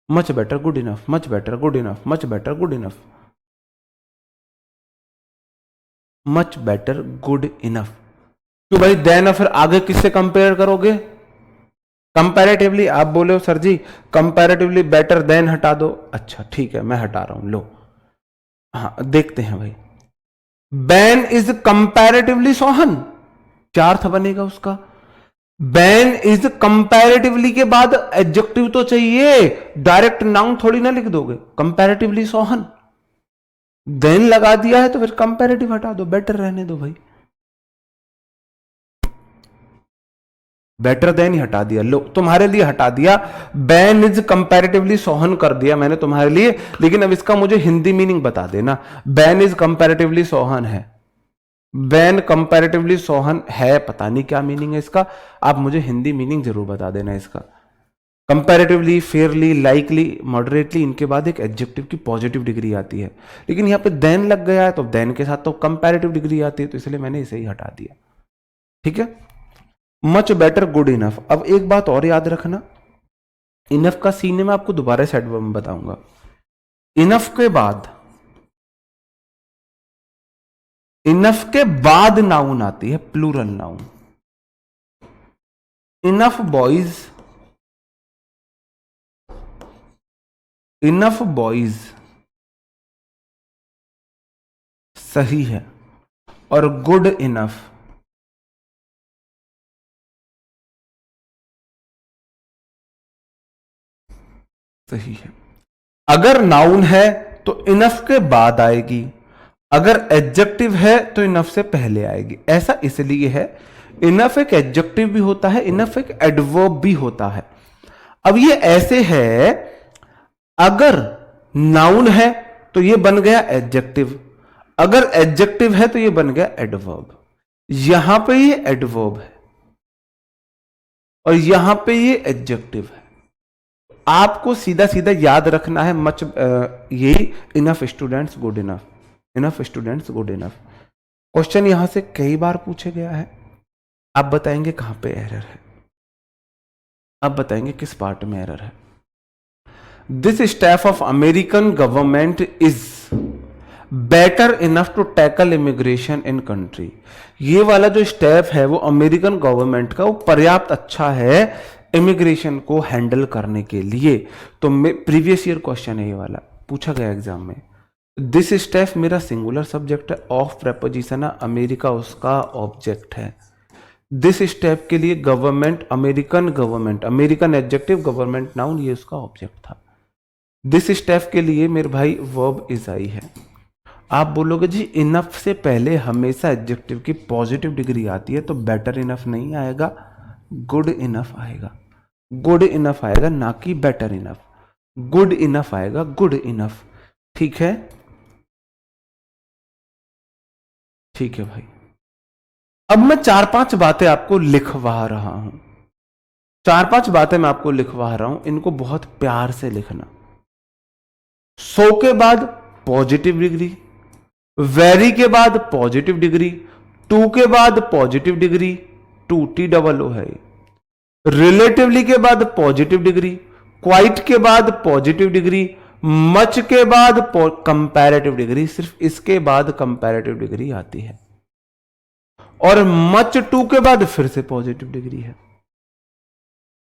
much better good enough, much better good enough, much better good enough, much better good enough. तो भाई then फिर आगे किससे compare करोगे? Comparatively. आप बोले हो sir जी comparatively better than हटा दो, अच्छा ठीक है मैं हटा रहा हूं, लो हाँ देखते हैं भाई। बैन इज कंपैरेटिवली सोहन, क्या अर्थ बनेगा उसका? बैन इज कंपैरेटिवली के बाद एडजेक्टिव तो चाहिए, डायरेक्ट नाउन थोड़ी ना लिख दोगे। कंपैरेटिवली सोहन, देन लगा दिया है तो फिर कंपैरेटिव हटा दो, बेटर रहने दो भाई। बेटर देन ही हटा दिया, लो तुम्हारे लिए हटा दिया। बैन इज कंपैरेटिवली सोहन कर दिया मैंने तुम्हारे लिए, लेकिन अब इसका मुझे हिंदी मीनिंग बता देना। बैन इज कंपैरेटिवली सोहन है, बैन कंपैरेटिवली सोहन है, पता नहीं क्या मीनिंग है इसका, आप मुझे हिंदी मीनिंग जरूर बता देना इसका। कंपैरेटिवली, फेयरली, लाइकली, मॉडरेटली, इनके बाद एक एडजेक्टिव की पॉजिटिव डिग्री आती है, लेकिन यहां पे देन लग गया है तो देन के साथ तो कंपैरेटिव डिग्री आती है, तो इसलिए मैंने इसे ही हटा दिया। ठीक है, मच बेटर गुड इनफ। अब एक बात और याद रखना, इनफ का सीने में आपको दोबारा से एडवर्ब में बताऊंगा। इनफ के बाद नाउन आती है, plural noun. Enough boys, enough boys सही है, और गुड इनफ सही है। अगर नाउन है तो इनफ के बाद आएगी, अगर एडजेक्टिव है तो इनफ से पहले आएगी। ऐसा इसलिए है, इनफ एक एडजेक्टिव भी होता है, इनफ एक एडवर्ब भी होता है। अब ये ऐसे है, अगर नाउन है तो ये बन गया एडजेक्टिव, अगर एडजेक्टिव है तो ये बन गया एडवर्ब। यहां पे ये एडवर्ब है और यहां पे ये एडजेक्टिव है। आपको सीधा सीधा याद रखना है, मच ये enough students good enough, enough students good enough. Question यहां से कई बार पूछे गया है, आप बताएंगे कहां पे एरर है, आप बताएंगे किस पार्ट में एरर है। This step of American government is better enough to tackle immigration in country. ये वाला जो स्टेप है वो अमेरिकन गवर्नमेंट का, वो पर्याप्त अच्छा है इमिग्रेशन को हैंडल करने के लिए। तो प्रीवियस ईयर क्वेश्चन है ये वाला, पूछा गया एग्जाम में। दिस स्टेप मेरा सिंगुलर सब्जेक्ट है, ऑफ प्रेपोजिशन है, अमेरिका उसका ऑब्जेक्ट है। दिस स्टेप के लिए government, American adjective, government noun, ये उसका ऑब्जेक्ट था। दिस स्टेप के लिए मेरे भाई वर्ब इज आई है। आप बोलोगे जी इनफ से पहले हमेशा एडजेक्टिव की पॉजिटिव डिग्री आती है, तो बेटर इनफ नहीं आएगा, गुड इनफ आएगा। गुड इनफ आएगा, ना कि बेटर इनफ। गुड इनफ आएगा, गुड इनफ। ठीक है, ठीक है भाई। अब मैं 4-5 बातें आपको लिखवा रहा हूं, 4-5 बातें मैं आपको लिखवा रहा हूं, इनको बहुत प्यार से लिखना। 100 के बाद पॉजिटिव डिग्री, वेरी के बाद पॉजिटिव डिग्री, टू के बाद positive degree, too T double O है, रिलेटिवली के बाद पॉजिटिव डिग्री, क्वाइट के बाद पॉजिटिव डिग्री, मच के बाद कंपैरेटिव डिग्री, सिर्फ इसके बाद कंपैरेटिव डिग्री आती है, और मच टू के बाद फिर से पॉजिटिव डिग्री है।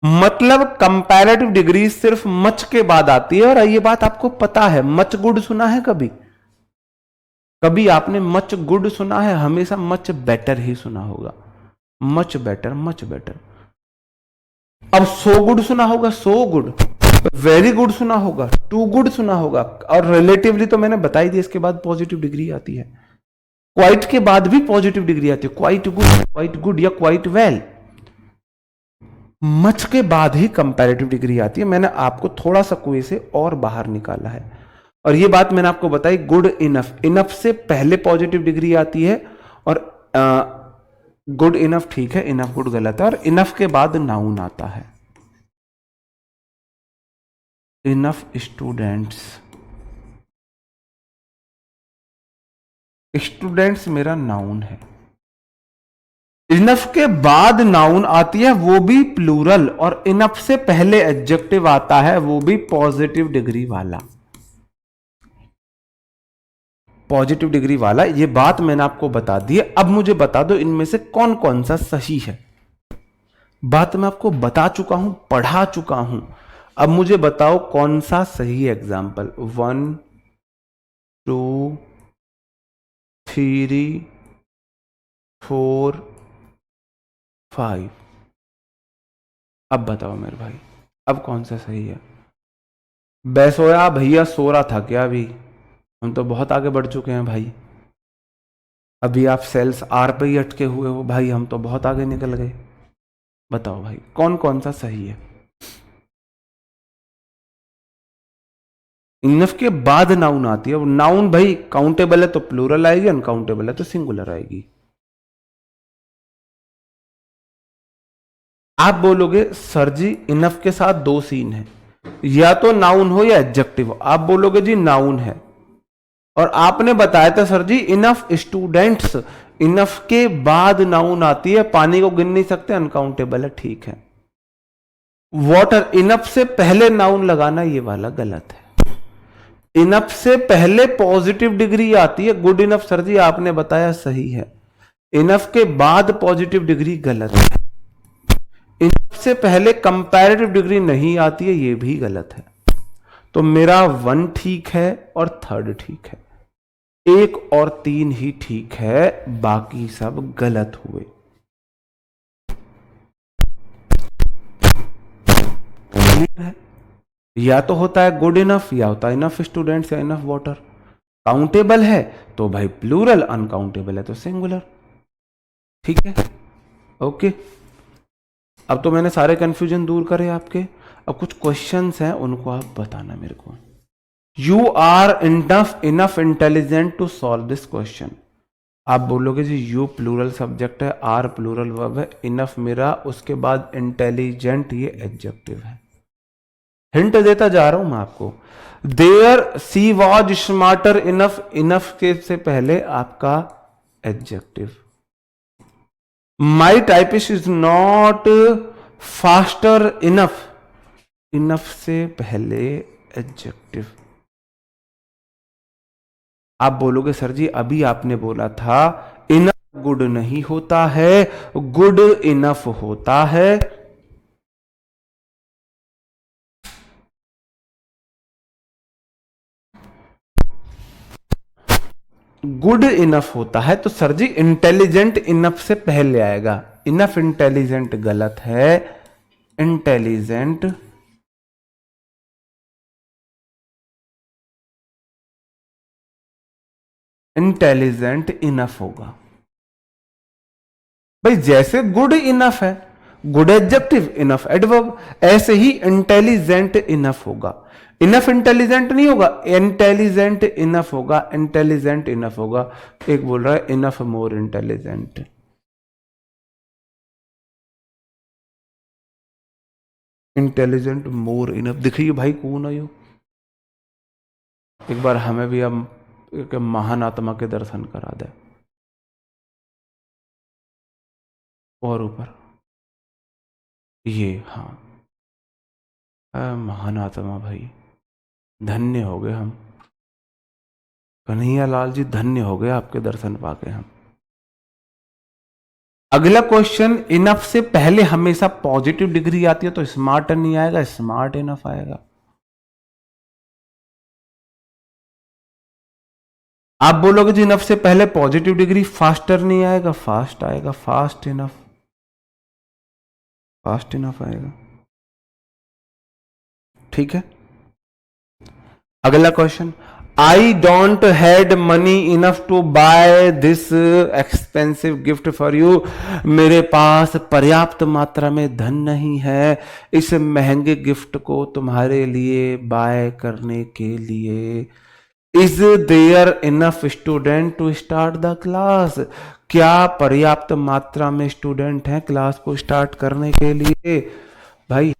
मतलब कंपैरेटिव डिग्री सिर्फ मच के बाद आती है। और ये बात आपको पता है, मच गुड सुना है कभी? कभी आपने मच गुड सुना है? हमेशा मच बेटर ही सुना होगा, मच बेटर, मच बेटर। अब सो गुड सुना होगा, सो गुड, वेरी गुड सुना होगा, टू गुड सुना होगा, और रिलेटिवली तो मैंने बताई दी, इसके बाद पॉजिटिव डिग्री आती है। क्वाइट के बाद भी पॉजिटिव डिग्री आती है, क्वाइट गुड या क्वाइट वेल। मच के बाद ही कंपैरेटिव डिग्री आती है। मैंने आपको थोड़ा सा कुएं से और बाहर निकाला है, और ये बात मैंने आपको बताई, गुड इनफ, इनफ से पहले पॉजिटिव डिग्री आती है, और गुड इनफ ठीक है, इनफ गुड गलत है, और इनफ के बाद नाउन आता है। इनफ स्टूडेंट्स, स्टूडेंट्स मेरा नाउन है। इनफ के बाद नाउन आती है, वो भी प्लूरल, और इनफ से पहले एडजेक्टिव आता है, वो भी पॉजिटिव डिग्री वाला, पॉजिटिव डिग्री वाला। ये बात मैंने आपको बता दी है। अब मुझे बता दो इनमें से कौन कौन सा सही है। बात मैं आपको बता चुका हूं, पढ़ा चुका हूं। अब मुझे बताओ कौन सा सही एग्जाम्पल। 1 2 3 4 5। अब बताओ मेरे भाई, अब कौन सा सही है? बैसोया भैया सो रहा था क्या? अभी हम तो बहुत आगे बढ़ चुके हैं भाई। अभी आप सेल्स आर पे ही अटके हुए हो भाई, हम तो बहुत आगे निकल गए। बताओ भाई कौन कौन सा सही है? इनफ के बाद नाउन आती है, नाउन भाई काउंटेबल है तो प्लूरल आएगी, अनकाउंटेबल है तो सिंगुलर आएगी। आप बोलोगे सर जी इनफ के साथ दो सीन है, या तो नाउन हो या एडजेक्टिव। आप बोलोगे जी नाउन है, और आपने बताया था सर जी इनफ स्टूडेंट्स, इनफ के बाद नाउन आती है, पानी को गिन नहीं सकते, अनकाउंटेबल है, ठीक है। वाटर, इनफ से पहले नाउन लगाना ये वाला गलत है। इनफ से पहले पॉजिटिव डिग्री आती है, गुड इनफ सर जी आपने बताया सही है। इनफ के बाद पॉजिटिव डिग्री गलत है। इनफ से पहले कंपैरेटिव डिग्री नहीं आती है, ये भी गलत है। तो मेरा 1 ठीक है और 3rd ठीक है, 1 और 3 ही ठीक है, बाकी सब गलत हुए। क्लियर है? या तो होता है गुड इनफ, या होता है इनफ स्टूडेंट्स, या इनफ वाटर। काउंटेबल है तो भाई प्लूरल, अनकाउंटेबल है तो सिंगुलर। ठीक है, ओके। अब तो मैंने सारे कंफ्यूजन दूर करे आपके। अब कुछ क्वेश्चंस हैं, उनको आप बताना मेरे को। You are enough intelligent to solve this question. आप बोलोगे जी यू प्लूरल सब्जेक्ट है, आर प्लूरल वर्ब है, इनफ मेरा, उसके बाद इंटेलिजेंट ये एडजेक्टिव है। हिंट देता जा रहा हूं मैं आपको। There she was smarter enough, enough के से पहले आपका adjective. My typist is not faster enough, enough से पहले एडजेक्टिव। आप बोलोगे सर जी अभी आपने बोला था इनफ गुड नहीं होता है, गुड इनफ होता है। गुड इनफ होता है तो सर जी इंटेलिजेंट इनफ से पहले आएगा। इनफ इंटेलिजेंट गलत है, इंटेलिजेंट इंटेलिजेंट इनफ होगा। भाई जैसे गुड इनफ है गुड एडजेक्टिव, इनफ एडवर्ब। ऐसे ही इंटेलिजेंट इनफ होगा, इनफ इंटेलिजेंट नहीं होगा, इंटेलिजेंट इनफ होगा, इंटेलिजेंट इनफ होगा। एक बोल रहा है enough more intelligent, intelligent more enough. देखिए भाई कौन है यो, एक बार हमें भी हम एक महान आत्मा के दर्शन करा दे। और ऊपर ये, हाँ महान आत्मा भाई, धन्य हो गए हम, कन्हैया लाल जी धन्य हो गए आपके दर्शन पाके हम। अगला क्वेश्चन, इनफ से पहले हमेशा पॉजिटिव डिग्री आती है तो स्मार्ट नहीं आएगा, स्मार्ट इनफ आएगा। आप बोलोगे जी इनफ से पहले पॉजिटिव डिग्री, फास्टर नहीं आएगा, फास्ट आएगा, फास्ट इनफ, फास्ट इनफ आएगा। ठीक है, अगला question, I don't had money enough to buy this expensive gift for you. मेरे पास पर्याप्त मात्रा में धन नहीं है इस महंगे गिफ्ट को तुम्हारे लिए बाय करने के लिए। Is there enough student to start the class. क्या पर्याप्त मात्रा में स्टूडेंट हैं क्लास को स्टार्ट करने के लिए? भाई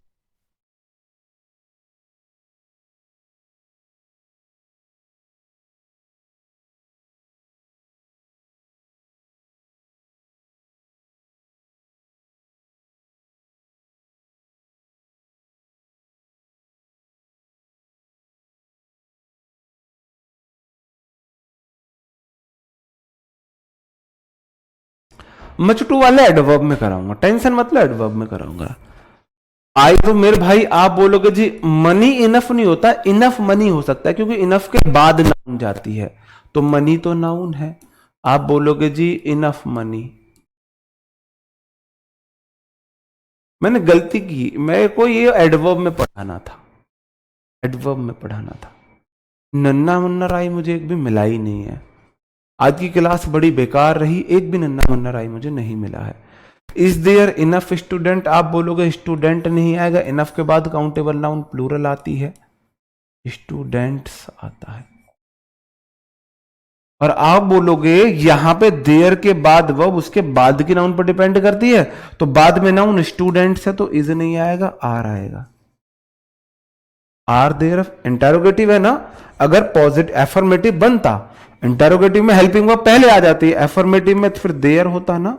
मचटू वाले एडवर्ब में कराऊंगा, टेंशन मतलब एडवर्ब में कराऊंगा। आई तो मेरे भाई आप बोलोगे जी मनी इनफ नहीं होता, इनफ मनी हो सकता है क्योंकि इनफ के बाद नाउन जाती है, तो मनी तो नाउन है। आप बोलोगे जी इनफ मनी, मैंने गलती की, मेरे को ये एडवर्ब में पढ़ाना था, एडवर्ब में पढ़ाना था। नन्ना मुन्ना राय मुझे एक भी मिला ही नहीं है, आज की क्लास बड़ी बेकार रही, एक भी नन्ना मुन्ना राय मुझे नहीं मिला है। इज देयर इनफ स्टूडेंट, आप बोलोगे स्टूडेंट नहीं आएगा, इनफ के बाद काउंटेबल नाउन प्लूरल आती है, स्टूडेंट्स आता है। और आप बोलोगे यहां पे देयर के बाद वर्ब उसके बाद की नाउन पर डिपेंड करती है, तो बाद में नाउन स्टूडेंट्स है तो इज नहीं आएगा, आर आएगा। आर देयर इंटेरोगेटिव है ना, अगर पॉजिटिव एफर्मेटिव बनता, इंटेरोगेटिव में हेल्पिंग वर्ब पहले आ जाती है, एफर्मेटिव में फिर देयर होता ना,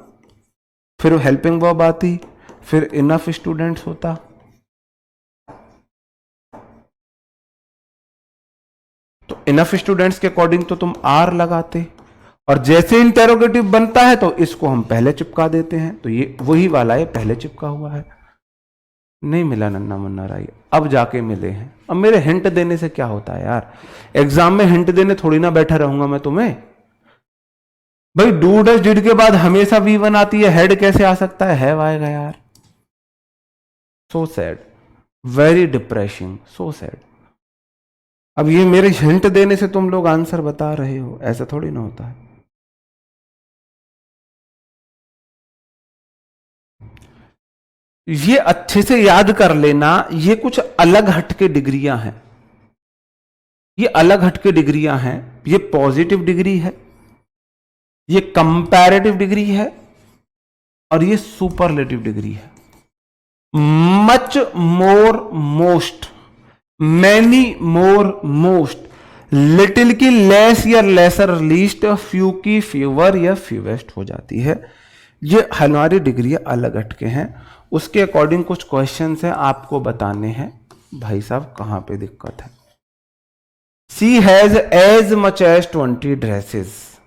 फिर हेल्पिंग वर्ब आती, फिर इनफ स्टूडेंट्स होता। तो इनफ स्टूडेंट्स के अकॉर्डिंग तो तुम आर लगाते, और जैसे इंटेरोगेटिव बनता है तो इसको हम पहले चिपका देते हैं, तो ये वही वाला है, पहले चिपका हुआ है। नहीं मिला नन्ना मुन्ना राय, अब जाके मिले हैं। अब मेरे हिंट देने से क्या होता है यार, एग्जाम में हिंट देने थोड़ी ना बैठा रहूंगा मैं तुम्हें। भाई डू डज डिड के बाद हमेशा V1 आती है, हेड कैसे आ सकता है, हैव आएगा यार। So sad, very depressing, so sad. अब ये मेरे हिंट देने से तुम लोग आंसर बता रहे हो, ऐसा थोड़ी ना होता है। ये अच्छे से याद कर लेना, ये कुछ अलग हटके डिग्रियां हैं, ये अलग हटके डिग्रियां हैं। ये पॉजिटिव डिग्री है, ये कंपैरेटिव डिग्री है, और ये सुपरलेटिव डिग्री है। Much more most, many more most, little की लेस या लेसर लीस्ट, फ्यू की फ्यूवर या फ्यूवेस्ट हो जाती है। ये हमारी डिग्री अलग हटके हैं, उसके अकॉर्डिंग कुछ क्वेश्चंस हैं आपको बताने हैं भाई साहब कहां पे दिक्कत है। She has as much as 20 dresses,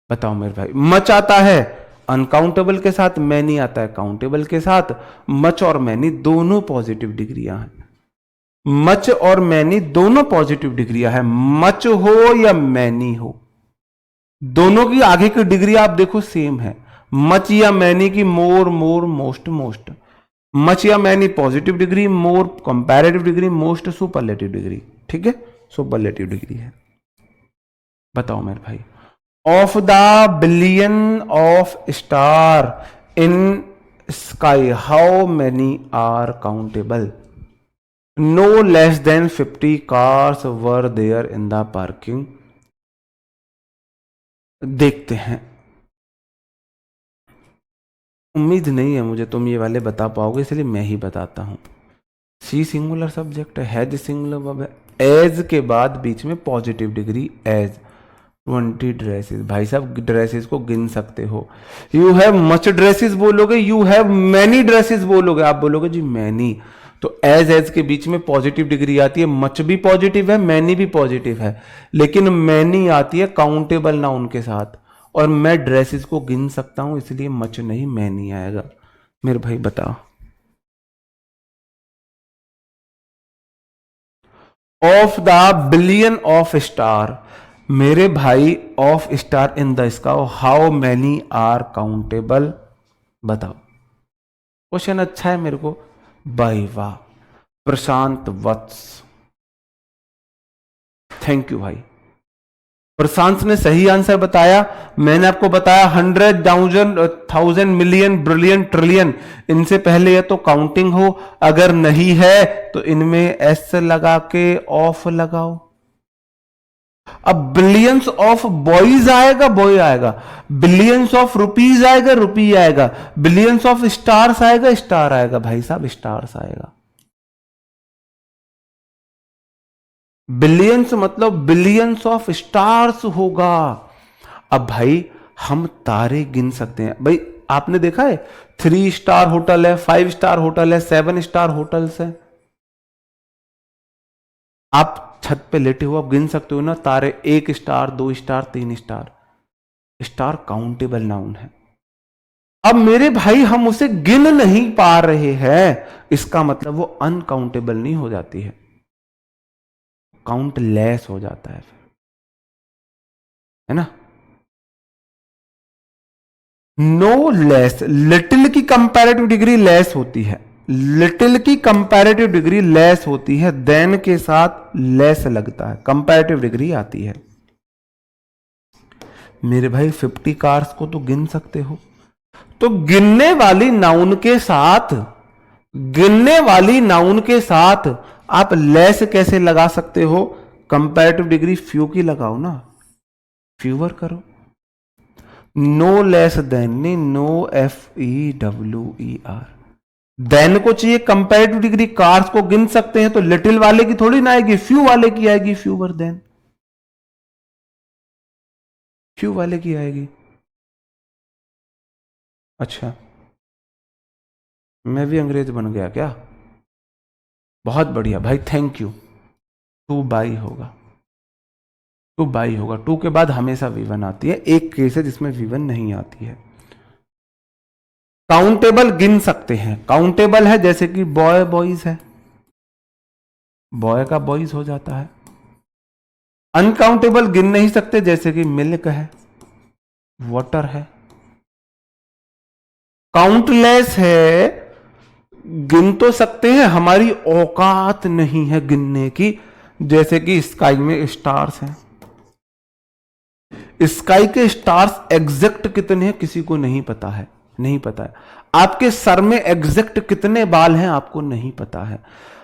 बताओ मेरे भाई, मच आता है अनकाउंटेबल के साथ, मैनी आता है काउंटेबल के साथ। मच और मैनी दोनों पॉजिटिव डिग्रियां हैं, मच और मैनी दोनों पॉजिटिव डिग्रियां हैं, मच हो या मैनी हो, दोनों की आगे की डिग्री आप देखो सेम है। मच या मैनी की more more most most, much या many positive degree, more comparative degree, most superlative degree. ठीक है, सुपरलेटिव डिग्री है। बताओ मेरे भाई, of the billion of star in sky, how many are countable? No less than 50 cars were there in the parking. देखते हैं, उम्मीद नहीं है मुझे तुम ये वाले बता पाओगे, इसलिए मैं ही बताता हूं। सी सिंगुलर सब्जेक्ट है, हैज सिंगुलर वर्ब है, एज के बाद बीच में पॉजिटिव डिग्री एज। 20 ड्रेसेस, भाई साहब ड्रेसेस को गिन सकते हो। यू हैव मच ड्रेसेस बोलोगे, यू हैव मैनी ड्रेसेस बोलोगे, आप बोलोगे जी मैनी। तो एज के बीच में पॉजिटिव डिग्री आती है, मच भी पॉजिटिव है, मैनी भी पॉजिटिव है, लेकिन मैनी आती है काउंटेबल नाउन के साथ, और मैं ड्रेसेस को गिन सकता हूं, इसलिए मच नहीं मैनी आएगा। मेरे भाई बताओ। Of the billion of star, मेरे भाई of star in the sky, how many are countable? बताओ। क्वेश्चन अच्छा है मेरे को, भाई वाह। प्रशांत वत्स, थैंक यू भाई। प्रशांत ने सही आंसर बताया। मैंने आपको बताया 100,000 1000 मिलियन ब्रिलियन ट्रिलियन, इनसे पहले या तो काउंटिंग हो, अगर नहीं है तो इनमें एस लगा के ऑफ लगाओ। अब बिलियंस ऑफ बॉयज आएगा, बॉय आएगा, बिलियंस ऑफ रुपीज आएगा, रुपी आएगा, बिलियंस ऑफ स्टार्स आएगा, स्टार आएगा, भाई साहब स्टार्स आएगा। बिलियंस मतलब बिलियंस ऑफ स्टार्स होगा। अब भाई हम तारे गिन सकते हैं भाई, आपने देखा है 3 स्टार होटल है, 5 स्टार होटल है, 7 स्टार होटल्स है। आप छत पे लेटे हो, आप गिन सकते हो ना तारे, 1 star, 2 star, 3 star. Star countable noun है। अब मेरे भाई हम उसे गिन नहीं पा रहे हैं, इसका मतलब वो अनकाउंटेबल नहीं हो जाती है, काउंटलेस हो जाता है फिर, है ना। नो लेस, लिटिल की कंपैरेटिव डिग्री लेस होती है, लिटिल की कंपैरेटिव डिग्री लेस होती है, देन के साथ लेस लगता है, कंपैरेटिव डिग्री आती है। मेरे भाई 50 कार्स को तो गिन सकते हो, तो गिनने वाली नाउन के साथ, गिनने वाली नाउन के साथ आप लेस कैसे लगा सकते हो? कंपैरेटिव डिग्री फ्यू की लगाओ ना, फ्यूवर करो। No less than, no FEWER, than को चाहिए कंपैरेटिव डिग्री, कार्स को गिन सकते हैं तो लिटिल वाले की थोड़ी ना आएगी, फ्यू वाले की आएगी, फ्यूवर देन, फ्यू वाले की आएगी। अच्छा, मैं भी अंग्रेज बन गया क्या? बहुत बढ़िया भाई, थैंक यू। 2 बाई होगा, 2 बाई होगा, 2 के बाद हमेशा V1 आती है, एक केस है जिसमें V1 नहीं आती है। काउंटेबल गिन सकते हैं, काउंटेबल है जैसे कि बॉय बॉयज है, बॉय का बॉयज हो जाता है। अनकाउंटेबल गिन नहीं सकते, जैसे कि मिल्क है, वाटर है। काउंटलेस है, गिन तो सकते हैं, हमारी औकात नहीं है गिनने की, जैसे कि स्काई में स्टार्स हैं। स्काई के स्टार्स एग्जैक्ट कितने हैं किसी को नहीं पता है, नहीं पता है। आपके सर में एग्जैक्ट कितने बाल हैं आपको नहीं पता है।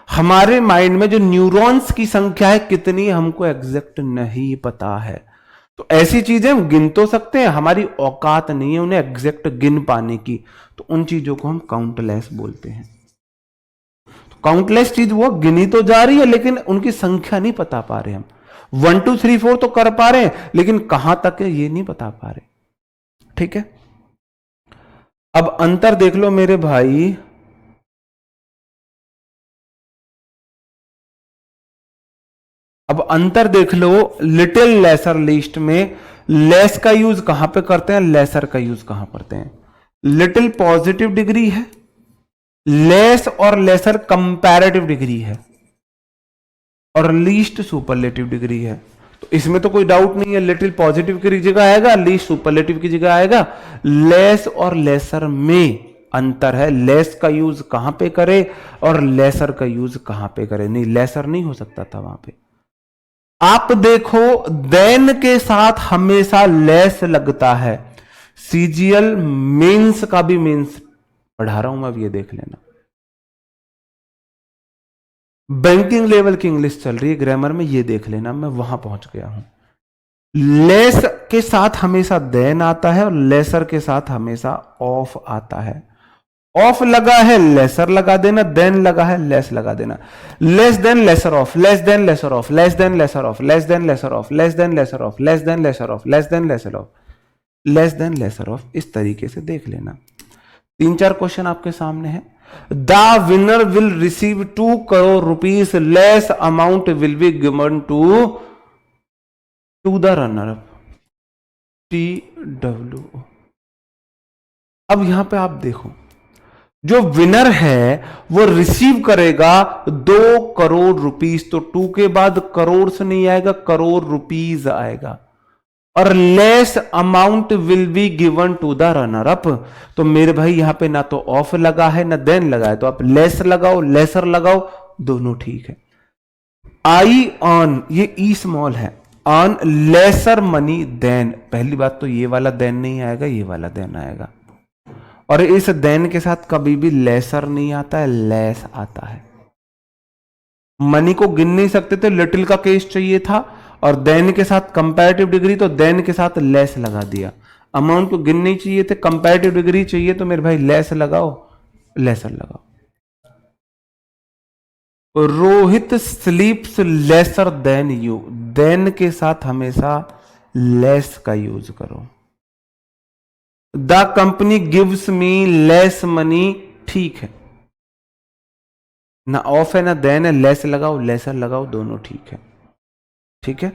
हमारे माइंड में जो न्यूरॉन्स की संख्या है कितनी, हमको एग्जैक्ट नहीं पता है। तो ऐसी चीजें हम गिन तो सकते हैं, हमारी औकात नहीं है उन्हें एग्जैक्ट गिन पाने की, तो उन चीजों को हम काउंटलेस बोलते हैं। तो काउंटलेस चीज वो गिनी तो जा रही है, लेकिन उनकी संख्या नहीं पता पा रहे हम। 1 2 3 4 तो कर पा रहे हैं, लेकिन कहां तक है ये नहीं बता पा रहे। ठीक है, अब अंतर देख लो मेरे भाई। अब अंतर देख लो, लिटिल लेसर लिस्ट में लेस का यूज कहां पे करते हैं, लेसर का यूज कहां करते हैं? लिटिल पॉजिटिव डिग्री है, लेस और लेसर कंपैरेटिव डिग्री है, और लीस्ट सुपरलेटिव डिग्री है। तो इसमें तो कोई डाउट नहीं है, लिटिल पॉजिटिव की जगह आएगा, लीस्ट सुपरलेटिव की जगह आएगा। लेस और लेसर में अंतर है, लेस का यूज कहां पे करे और लेसर का यूज कहां पे करे। नहीं, लेसर नहीं हो सकता था वहां पे। आप देखो, देन के साथ हमेशा लेस लगता है। सीजीएल मेंस का भी मेंस पढ़ा रहा हूं मैं, अब ये देख लेना। बैंकिंग लेवल की इंग्लिश चल रही है, ग्रामर में ये देख लेना, मैं वहां पहुंच गया हूं। लेस के साथ हमेशा देन आता है और लेसर के साथ हमेशा ऑफ आता है। ऑफ लगा है लेसर लगा देना, देन लगा है लेस लगा देना। Less than lesser of, less than lesser of, less than lesser of, less than lesser of, less than lesser of, less than lesser of, less than lesser of, less than lesser of, इस तरीके से देख लेना। 3-4 question आपके सामने है। The winner will receive 2 crore rupees, less amount will be given to the runner up, TW। अब यहां पे आप देखो, जो विनर है वो रिसीव करेगा 2 करोड़ रुपीज, तो 2 के बाद करोड़ से नहीं आएगा, करोड़ रुपीज आएगा। और less amount will be given to the runner up, तो मेरे भाई यहां पे ना तो ऑफ लगा है ना देन लगा है, तो आप लेस लगाओ लेसर लगाओ, दोनों ठीक है। आई ऑन, ये ई स्मॉल है, ऑन लेसर मनी देन, पहली बात तो ये वाला देन नहीं आएगा, ये वाला देन आएगा। और इस देन के साथ कभी भी लेसर नहीं आता है, लेस आता है। मनी को गिन नहीं सकते थे, लिटिल का केस चाहिए था, और देन के साथ कंपैरेटिव डिग्री, तो देन के साथ लेस लगा दिया। अमाउंट को गिन नहीं चाहिए थे, कंपैरेटिव डिग्री चाहिए, तो मेरे भाई लेस लगाओ लेसर लगाओ। Rohit sleeps lesser than you, than के साथ हमेशा लेस का यूज करो। The company gives me less money, ठीक है, ना ऑफ है ना देन है, लेस लगाओ लेसर लगाओ, दोनों ठीक है। ठीक है,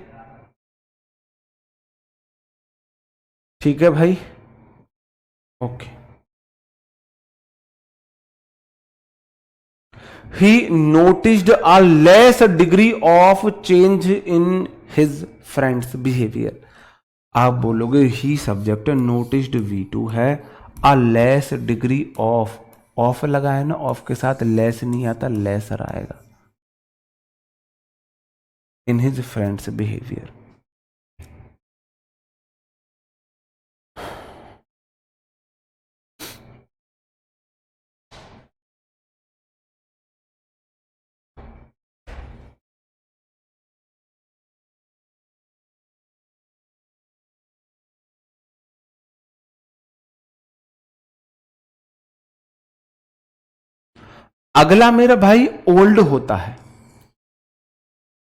ठीक है भाई, okay. He noticed a less degree of change in his friend's behavior। आप बोलोगे ही सब्जेक्ट है, नोटिस्ड V2 है, a less degree of, of लगा है ना, ऑफ के साथ लेस नहीं आता, लेसर आएगा। इन हिज फ्रेंड्स बिहेवियर, अगला मेरा भाई ओल्ड होता है।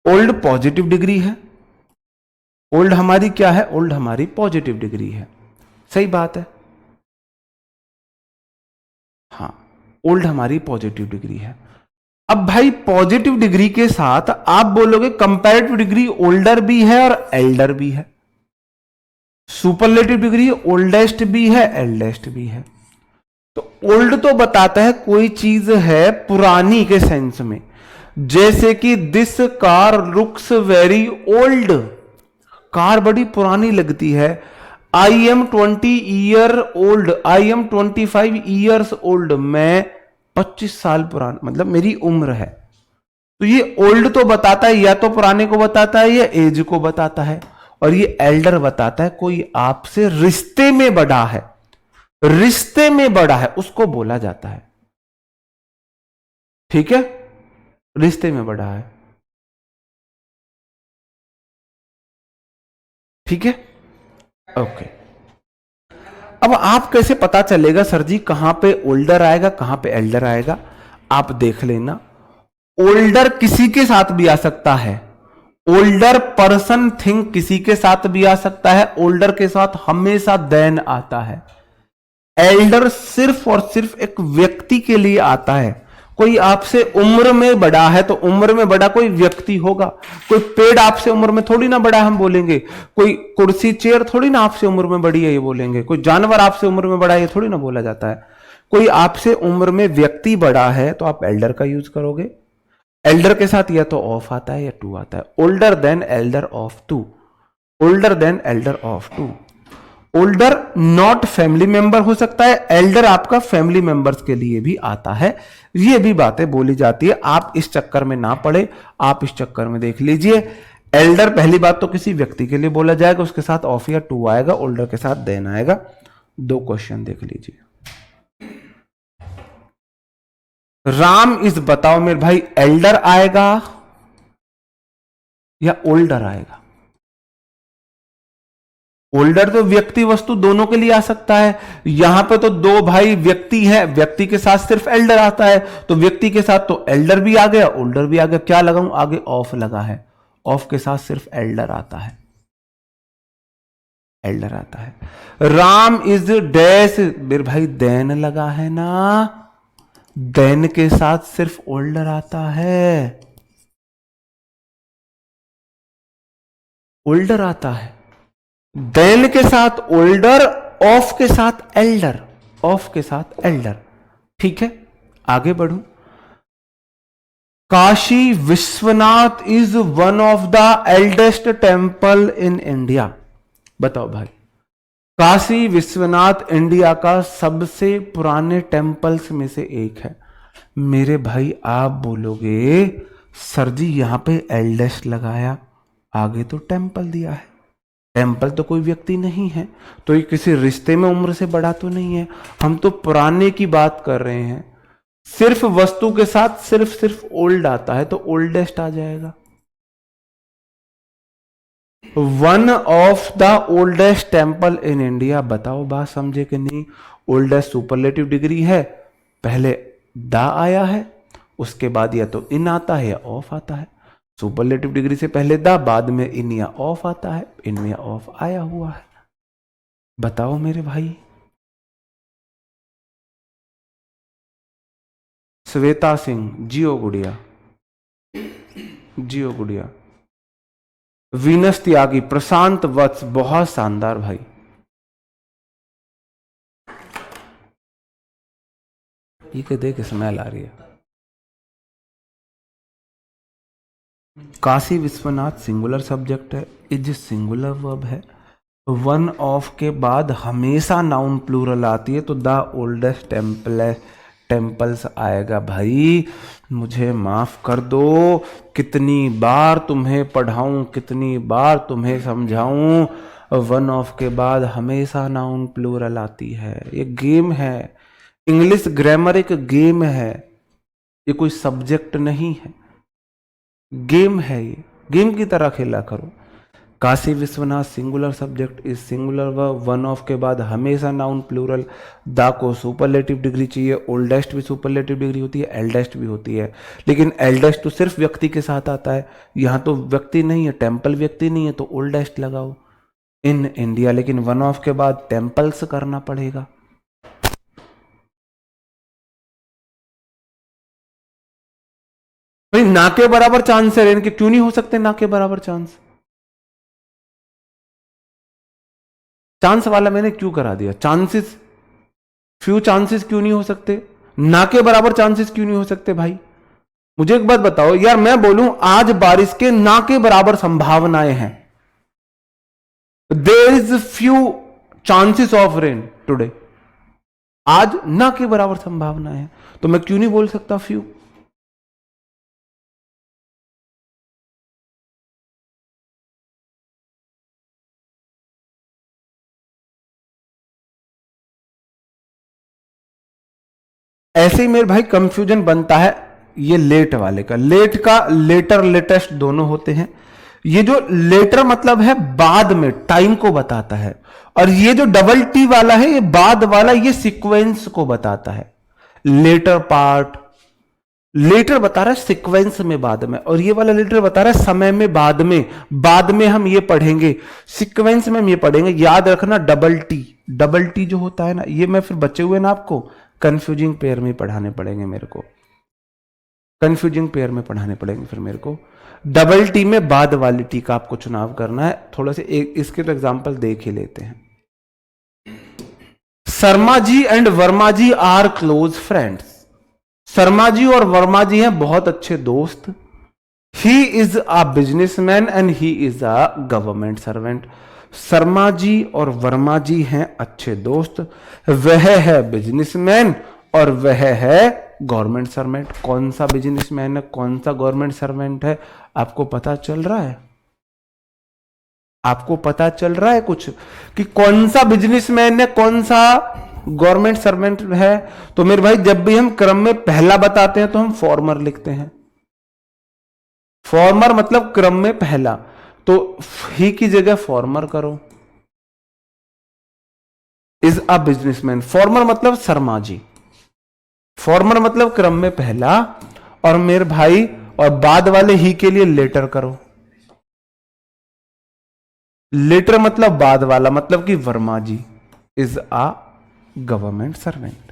ओल्ड पॉजिटिव डिग्री है, ओल्ड हमारी क्या है, ओल्ड हमारी पॉजिटिव डिग्री है, सही बात है। हाँ, ओल्ड हमारी पॉजिटिव डिग्री है। अब भाई पॉजिटिव डिग्री के साथ आप बोलोगे कंपैरेटिव डिग्री ओल्डर भी है और एल्डर भी है, सुपरलेटिव डिग्री ओल्डेस्ट भी है एल्डेस्ट भी है। तो ओल्ड तो बताता है कोई चीज है पुरानी के सेंस में, जैसे कि this car looks very old, car बड़ी पुरानी लगती है। I am 20 year old, I am 25 years old, मैं 25 साल पुराना, मतलब मेरी उम्र है। तो ये ओल्ड तो बताता है, या तो पुराने को बताता है या एज को बताता है। और ये एल्डर बताता है कोई आपसे रिश्ते में बड़ा है, रिश्ते में बड़ा है उसको बोला जाता है। ठीक है, रिश्ते में बड़ा है, ठीक है, ओके। अब आप कैसे पता चलेगा सर जी कहां पे ओल्डर आएगा कहां पे एल्डर आएगा, आप देख लेना। ओल्डर किसी के साथ भी आ सकता है, ओल्डर पर्सन थिंग किसी के साथ भी आ सकता है, ओल्डर के साथ हमेशा देन आता है। एल्डर सिर्फ और सिर्फ एक व्यक्ति के लिए आता है, कोई आपसे उम्र में बड़ा है तो उम्र में बड़ा कोई व्यक्ति होगा। कोई पेड़ आपसे उम्र में थोड़ी ना बड़ा है हम बोलेंगे, कोई कुर्सी चेयर थोड़ी ना आपसे उम्र में बड़ी है ये बोलेंगे, कोई जानवर आपसे उम्र में बड़ा है ये थोड़ी ना बोला जाता है। कोई आपसे उम्र में व्यक्ति बड़ा है तो आप एल्डर का यूज करोगे। एल्डर के साथ या तो ऑफ आता है या टू आता है। Older than elder of to, older than elder of to. Older not family member हो सकता है, एल्डर आपका फैमिली मेंबर्स के लिए भी आता है। ये भी बातें बोली जाती है, आप इस चक्कर में ना पड़े, आप इस चक्कर में देख लीजिए। एल्डर पहली बात तो किसी व्यक्ति के लिए बोला जाएगा, उसके साथ ऑफ या टू आएगा, ओल्डर के साथ देन आएगा। 2 क्वेश्चन देख लीजिए। राम इज, बताओ मेरे भाई, एल्डर आएगा या ओल्डर आएगा? ओल्डर तो व्यक्ति वस्तु दोनों के लिए आ सकता है। यहां पे तो दो भाई व्यक्ति हैं, व्यक्ति के साथ सिर्फ एल्डर आता है, तो व्यक्ति के साथ तो एल्डर भी आ गया, ओल्डर भी आ गया। क्या लगाऊं आगे? ऑफ लगा है। ऑफ के साथ सिर्फ एल्डर आता है, एल्डर आता है। राम इज डैश, मेरे भाई देन लगा है ना, देन के साथ सिर्फ ओल्डर आता है, ओल्डर आता है। देन के साथ ओल्डर, ऑफ के साथ एल्डर, ऑफ के साथ एल्डर। ठीक है, आगे बढ़ू। Kashi Vishwanath is one of the eldest temple in India. बताओ भाई, काशी विश्वनाथ इंडिया का सबसे पुराने टेम्पल्स में से एक है। मेरे भाई आप बोलोगे सर जी यहां पे एल्डेस्ट लगाया, आगे तो टेम्पल दिया है। टेम्पल तो कोई व्यक्ति नहीं है, तो ये किसी रिश्ते में उम्र से बड़ा तो नहीं है। हम तो पुराने की बात कर रहे हैं। सिर्फ वस्तु के साथ सिर्फ ओल्ड आता है, तो ओल्डेस्ट आ जाएगा। One of the oldest temple in India. बताओ बात समझे कि नहीं? ओल्डेस्ट सुपरलेटिव डिग्री है, पहले द आया है, उसके बाद या तो इन आता है या ऑफ आता है। सुपरलेटिव डिग्री से पहले द, बाद में इन या ऑफ आता है, इन में ऑफ आया हुआ है। बताओ मेरे भाई। श्वेता सिंह, जियो गुड़िया, जियो गुड़िया। वीनस त्यागी, प्रशांत वत्स, बहुत शानदार भाई। ये के देख स्मेल आ रही है। काशी विश्वनाथ सिंगुलर सब्जेक्ट है, इज सिंगुलर वर्ब है। वन ऑफ के बाद हमेशा नाउन प्लूरल आती है, तो द ओल्डेस्ट टेम्पल्स आएगा। भाई मुझे माफ कर दो, कितनी बार तुम्हें पढ़ाऊं, कितनी बार तुम्हें समझाऊं, वन ऑफ के बाद हमेशा नाउन प्लूरल आती है। ये गेम है, इंग्लिश ग्रामर एक गेम है, ये कोई सब्जेक्ट नहीं है, गेम है। ये गेम की तरह खेला करो। Kashi Vishwanath singular subject is singular verb, one of के बाद हमेशा नाउन प्लूरल। द को सुपरलेटिव डिग्री चाहिए, ओल्डेस्ट भी सुपरलेटिव डिग्री होती है, एल्डेस्ट भी होती है, लेकिन एल्डेस्ट तो सिर्फ व्यक्ति के साथ आता है। यहां तो व्यक्ति नहीं है, टेम्पल व्यक्ति नहीं है, तो ओल्डेस्ट लगाओ इन इंडिया। लेकिन वन ऑफ के बाद टेम्पल्स करना पड़ेगा। भाई ना के बराबर चांस है, इनके क्यों नहीं हो सकते ना के बराबर चांस? चांस वाला मैंने क्यों करा दिया? चांसेस, फ्यू चांसेस क्यों नहीं हो सकते? ना के बराबर चांसेस क्यों नहीं हो सकते? भाई मुझे एक बात बताओ यार, मैं बोलूं आज बारिश के ना के बराबर संभावनाएं हैं, there is few chances of rain today, आज ना के बराबर संभावना है, तो मैं क्यों नहीं बोल सकता फ्यू? ऐसे ही मेरे भाई कंफ्यूजन बनता है ये लेट वाले का। लेट का लेटर लेटेस्ट दोनों होते हैं। ये जो लेटर मतलब है बाद में, टाइम को बताता है, और ये जो डबल टी वाला है ये बाद वाला, ये सीक्वेंस को बताता है। लेटर पार्ट, लेटर बता रहा है सीक्वेंस में बाद में, और ये वाला लेटर बता रहा है समय में बाद में। बाद में हम ये पढ़ेंगे, सीक्वेंस में हम ये पढ़ेंगे। याद रखना डबल टी, डबल टी जो होता है ना, ये मैं फिर बचे हुए ना आपको कंफ्यूजिंग पेयर में पढ़ाने पड़ेंगे मेरे को, कंफ्यूजिंग पेयर में पढ़ाने पड़ेंगे फिर मेरे को। डबल टी में बाद वाली टी का आपको चुनाव करना है। थोड़ा से एक इसके तो एग्जांपल देख ही लेते हैं। Sharma ji and Verma ji are close friends. Sharma ji और वर्मा जी हैं बहुत अच्छे दोस्त। He is a businessman and he is a government servant. Sharma ji और वर्मा जी हैं अच्छे दोस्त, वह है बिजनेसमैन और वह है गवर्नमेंट सर्वेंट। कौन सा बिजनेसमैन है, कौन सा गवर्नमेंट सर्वेंट है, आपको पता चल रहा है? आपको पता चल रहा है कुछ कि कौन सा बिजनेसमैन है, कौन सा गवर्नमेंट सर्वेंट है, तो मेरे भाई जब भी हम क्रम में पहला बताते हैं तो हम फॉर्मर लिखते हैं। फॉर्मर मतलब क्रम में पहला, तो ही की जगह फॉर्मर करो। इज अ बिजनेसमैन, फॉर्मर मतलब शर्मा जी, फॉर्मर मतलब क्रम में पहला, और मेरे भाई और बाद वाले ही के लिए लेटर करो। लेटर मतलब बाद वाला, मतलब कि वर्मा जी इज अ गवर्नमेंट सर्वेंट।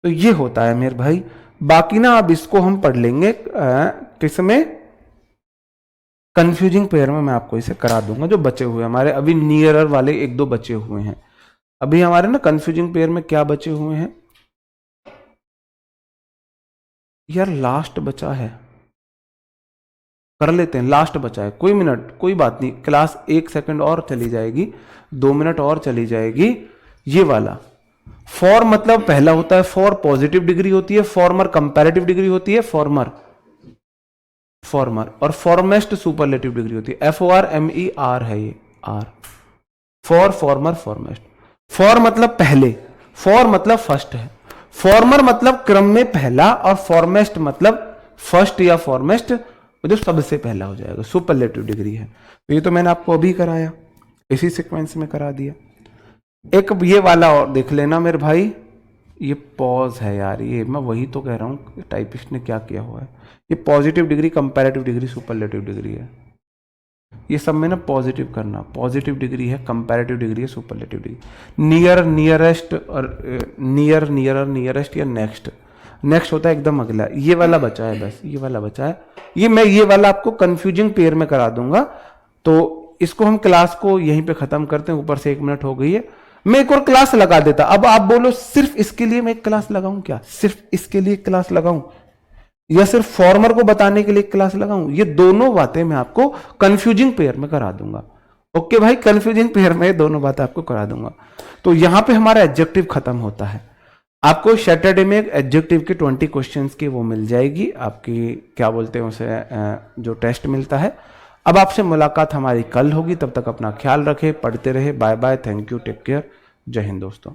तो ये होता है मेरे भाई। बाकी ना अब इसको हम पढ़ लेंगे किसमें, कंफ्यूजिंग पेयर में मैं आपको इसे करा दूंगा। जो बचे हुए हमारे अभी नियरर वाले एक दो बचे हुए हैं, अभी हमारे ना कंफ्यूजिंग पेयर में क्या बचे हुए हैं यार, लास्ट बचा है, कर लेते हैं, लास्ट बचा है, कोई मिनट कोई बात नहीं, क्लास 1 सेकंड और चली जाएगी, 2 मिनट और चली जाएगी। ये वाला फॉर मतलब पहला होता है, फॉर पॉजिटिव डिग्री होती है, फॉर्मर कंपैरेटिव डिग्री होती है, फॉर्मर फॉर्मर, और फॉर्मेस्ट सुपरलेटिव डिग्री होती है। FORMER है ये, आर, फॉर फॉर्मर फॉर्मेस्ट। फॉर मतलब पहले, फॉर मतलब फर्स्ट है, फॉर्मर मतलब क्रम में पहला, और फॉर्मेस्ट मतलब फर्स्ट या फॉर्मेस्ट जो सबसे पहला हो जाएगा, सुपरलेटिव डिग्री है। तो ये तो मैंने आपको अभी कराया, इसी सीक्वेंस में करा दिया। एक ये वाला और देख लेना मेरे भाई, ये पॉज है यार, ये मैं वही तो कह रहा हूँ टाइपिस्ट ने क्या किया हुआ है। ये positive degree, comparative degree, superlative degree है, ये सब में ना पॉजिटिव करना, पॉजिटिव डिग्री है, कंपैरेटिव डिग्री है, सुपरलेटिव डिग्री। नियर, नियरेस्ट, और नियर, नियरर, नियरेस्ट या नेक्स्ट, नेक्स्ट होता है एकदम अगला। ये वाला बचा है, बस ये वाला बचा है। ये वाला आपको कंफ्यूजिंग पेयर में करा दूंगा। तो इसको हम क्लास को यहीं पे खत्म करते हैं, ऊपर से 1 मिनट हो गई है। मैं एक और क्लास लगा देता। अब आप बोलो सिर्फ इसके लिए मैं एक क्लास लगाऊं क्या, सिर्फ इसके लिए क्लास लगाऊं, या सिर्फ फॉर्मर को बताने के लिए क्लास लगाऊं? ये दोनों बातें मैं आपको कंफ्यूजिंग पेयर में करा दूंगा। ओके भाई, कंफ्यूजिंग पेयर में दोनों बातें आपको करा दूंगा। तो यहां पे हमारा एडजेक्टिव खत्म होता है। आपको सैटरडे में एक एडजेक्टिव के 20 क्वेश्चंस की वो मिल जाएगी, आपकी क्या बोलते हैं उसे, जो टेस्ट मिलता है। अब आपसे मुलाकात हमारी कल होगी, तब तक अपना ख्याल रखें, पढ़ते रहे। Bye bye, thank you, take care, जय हिंद दोस्तों।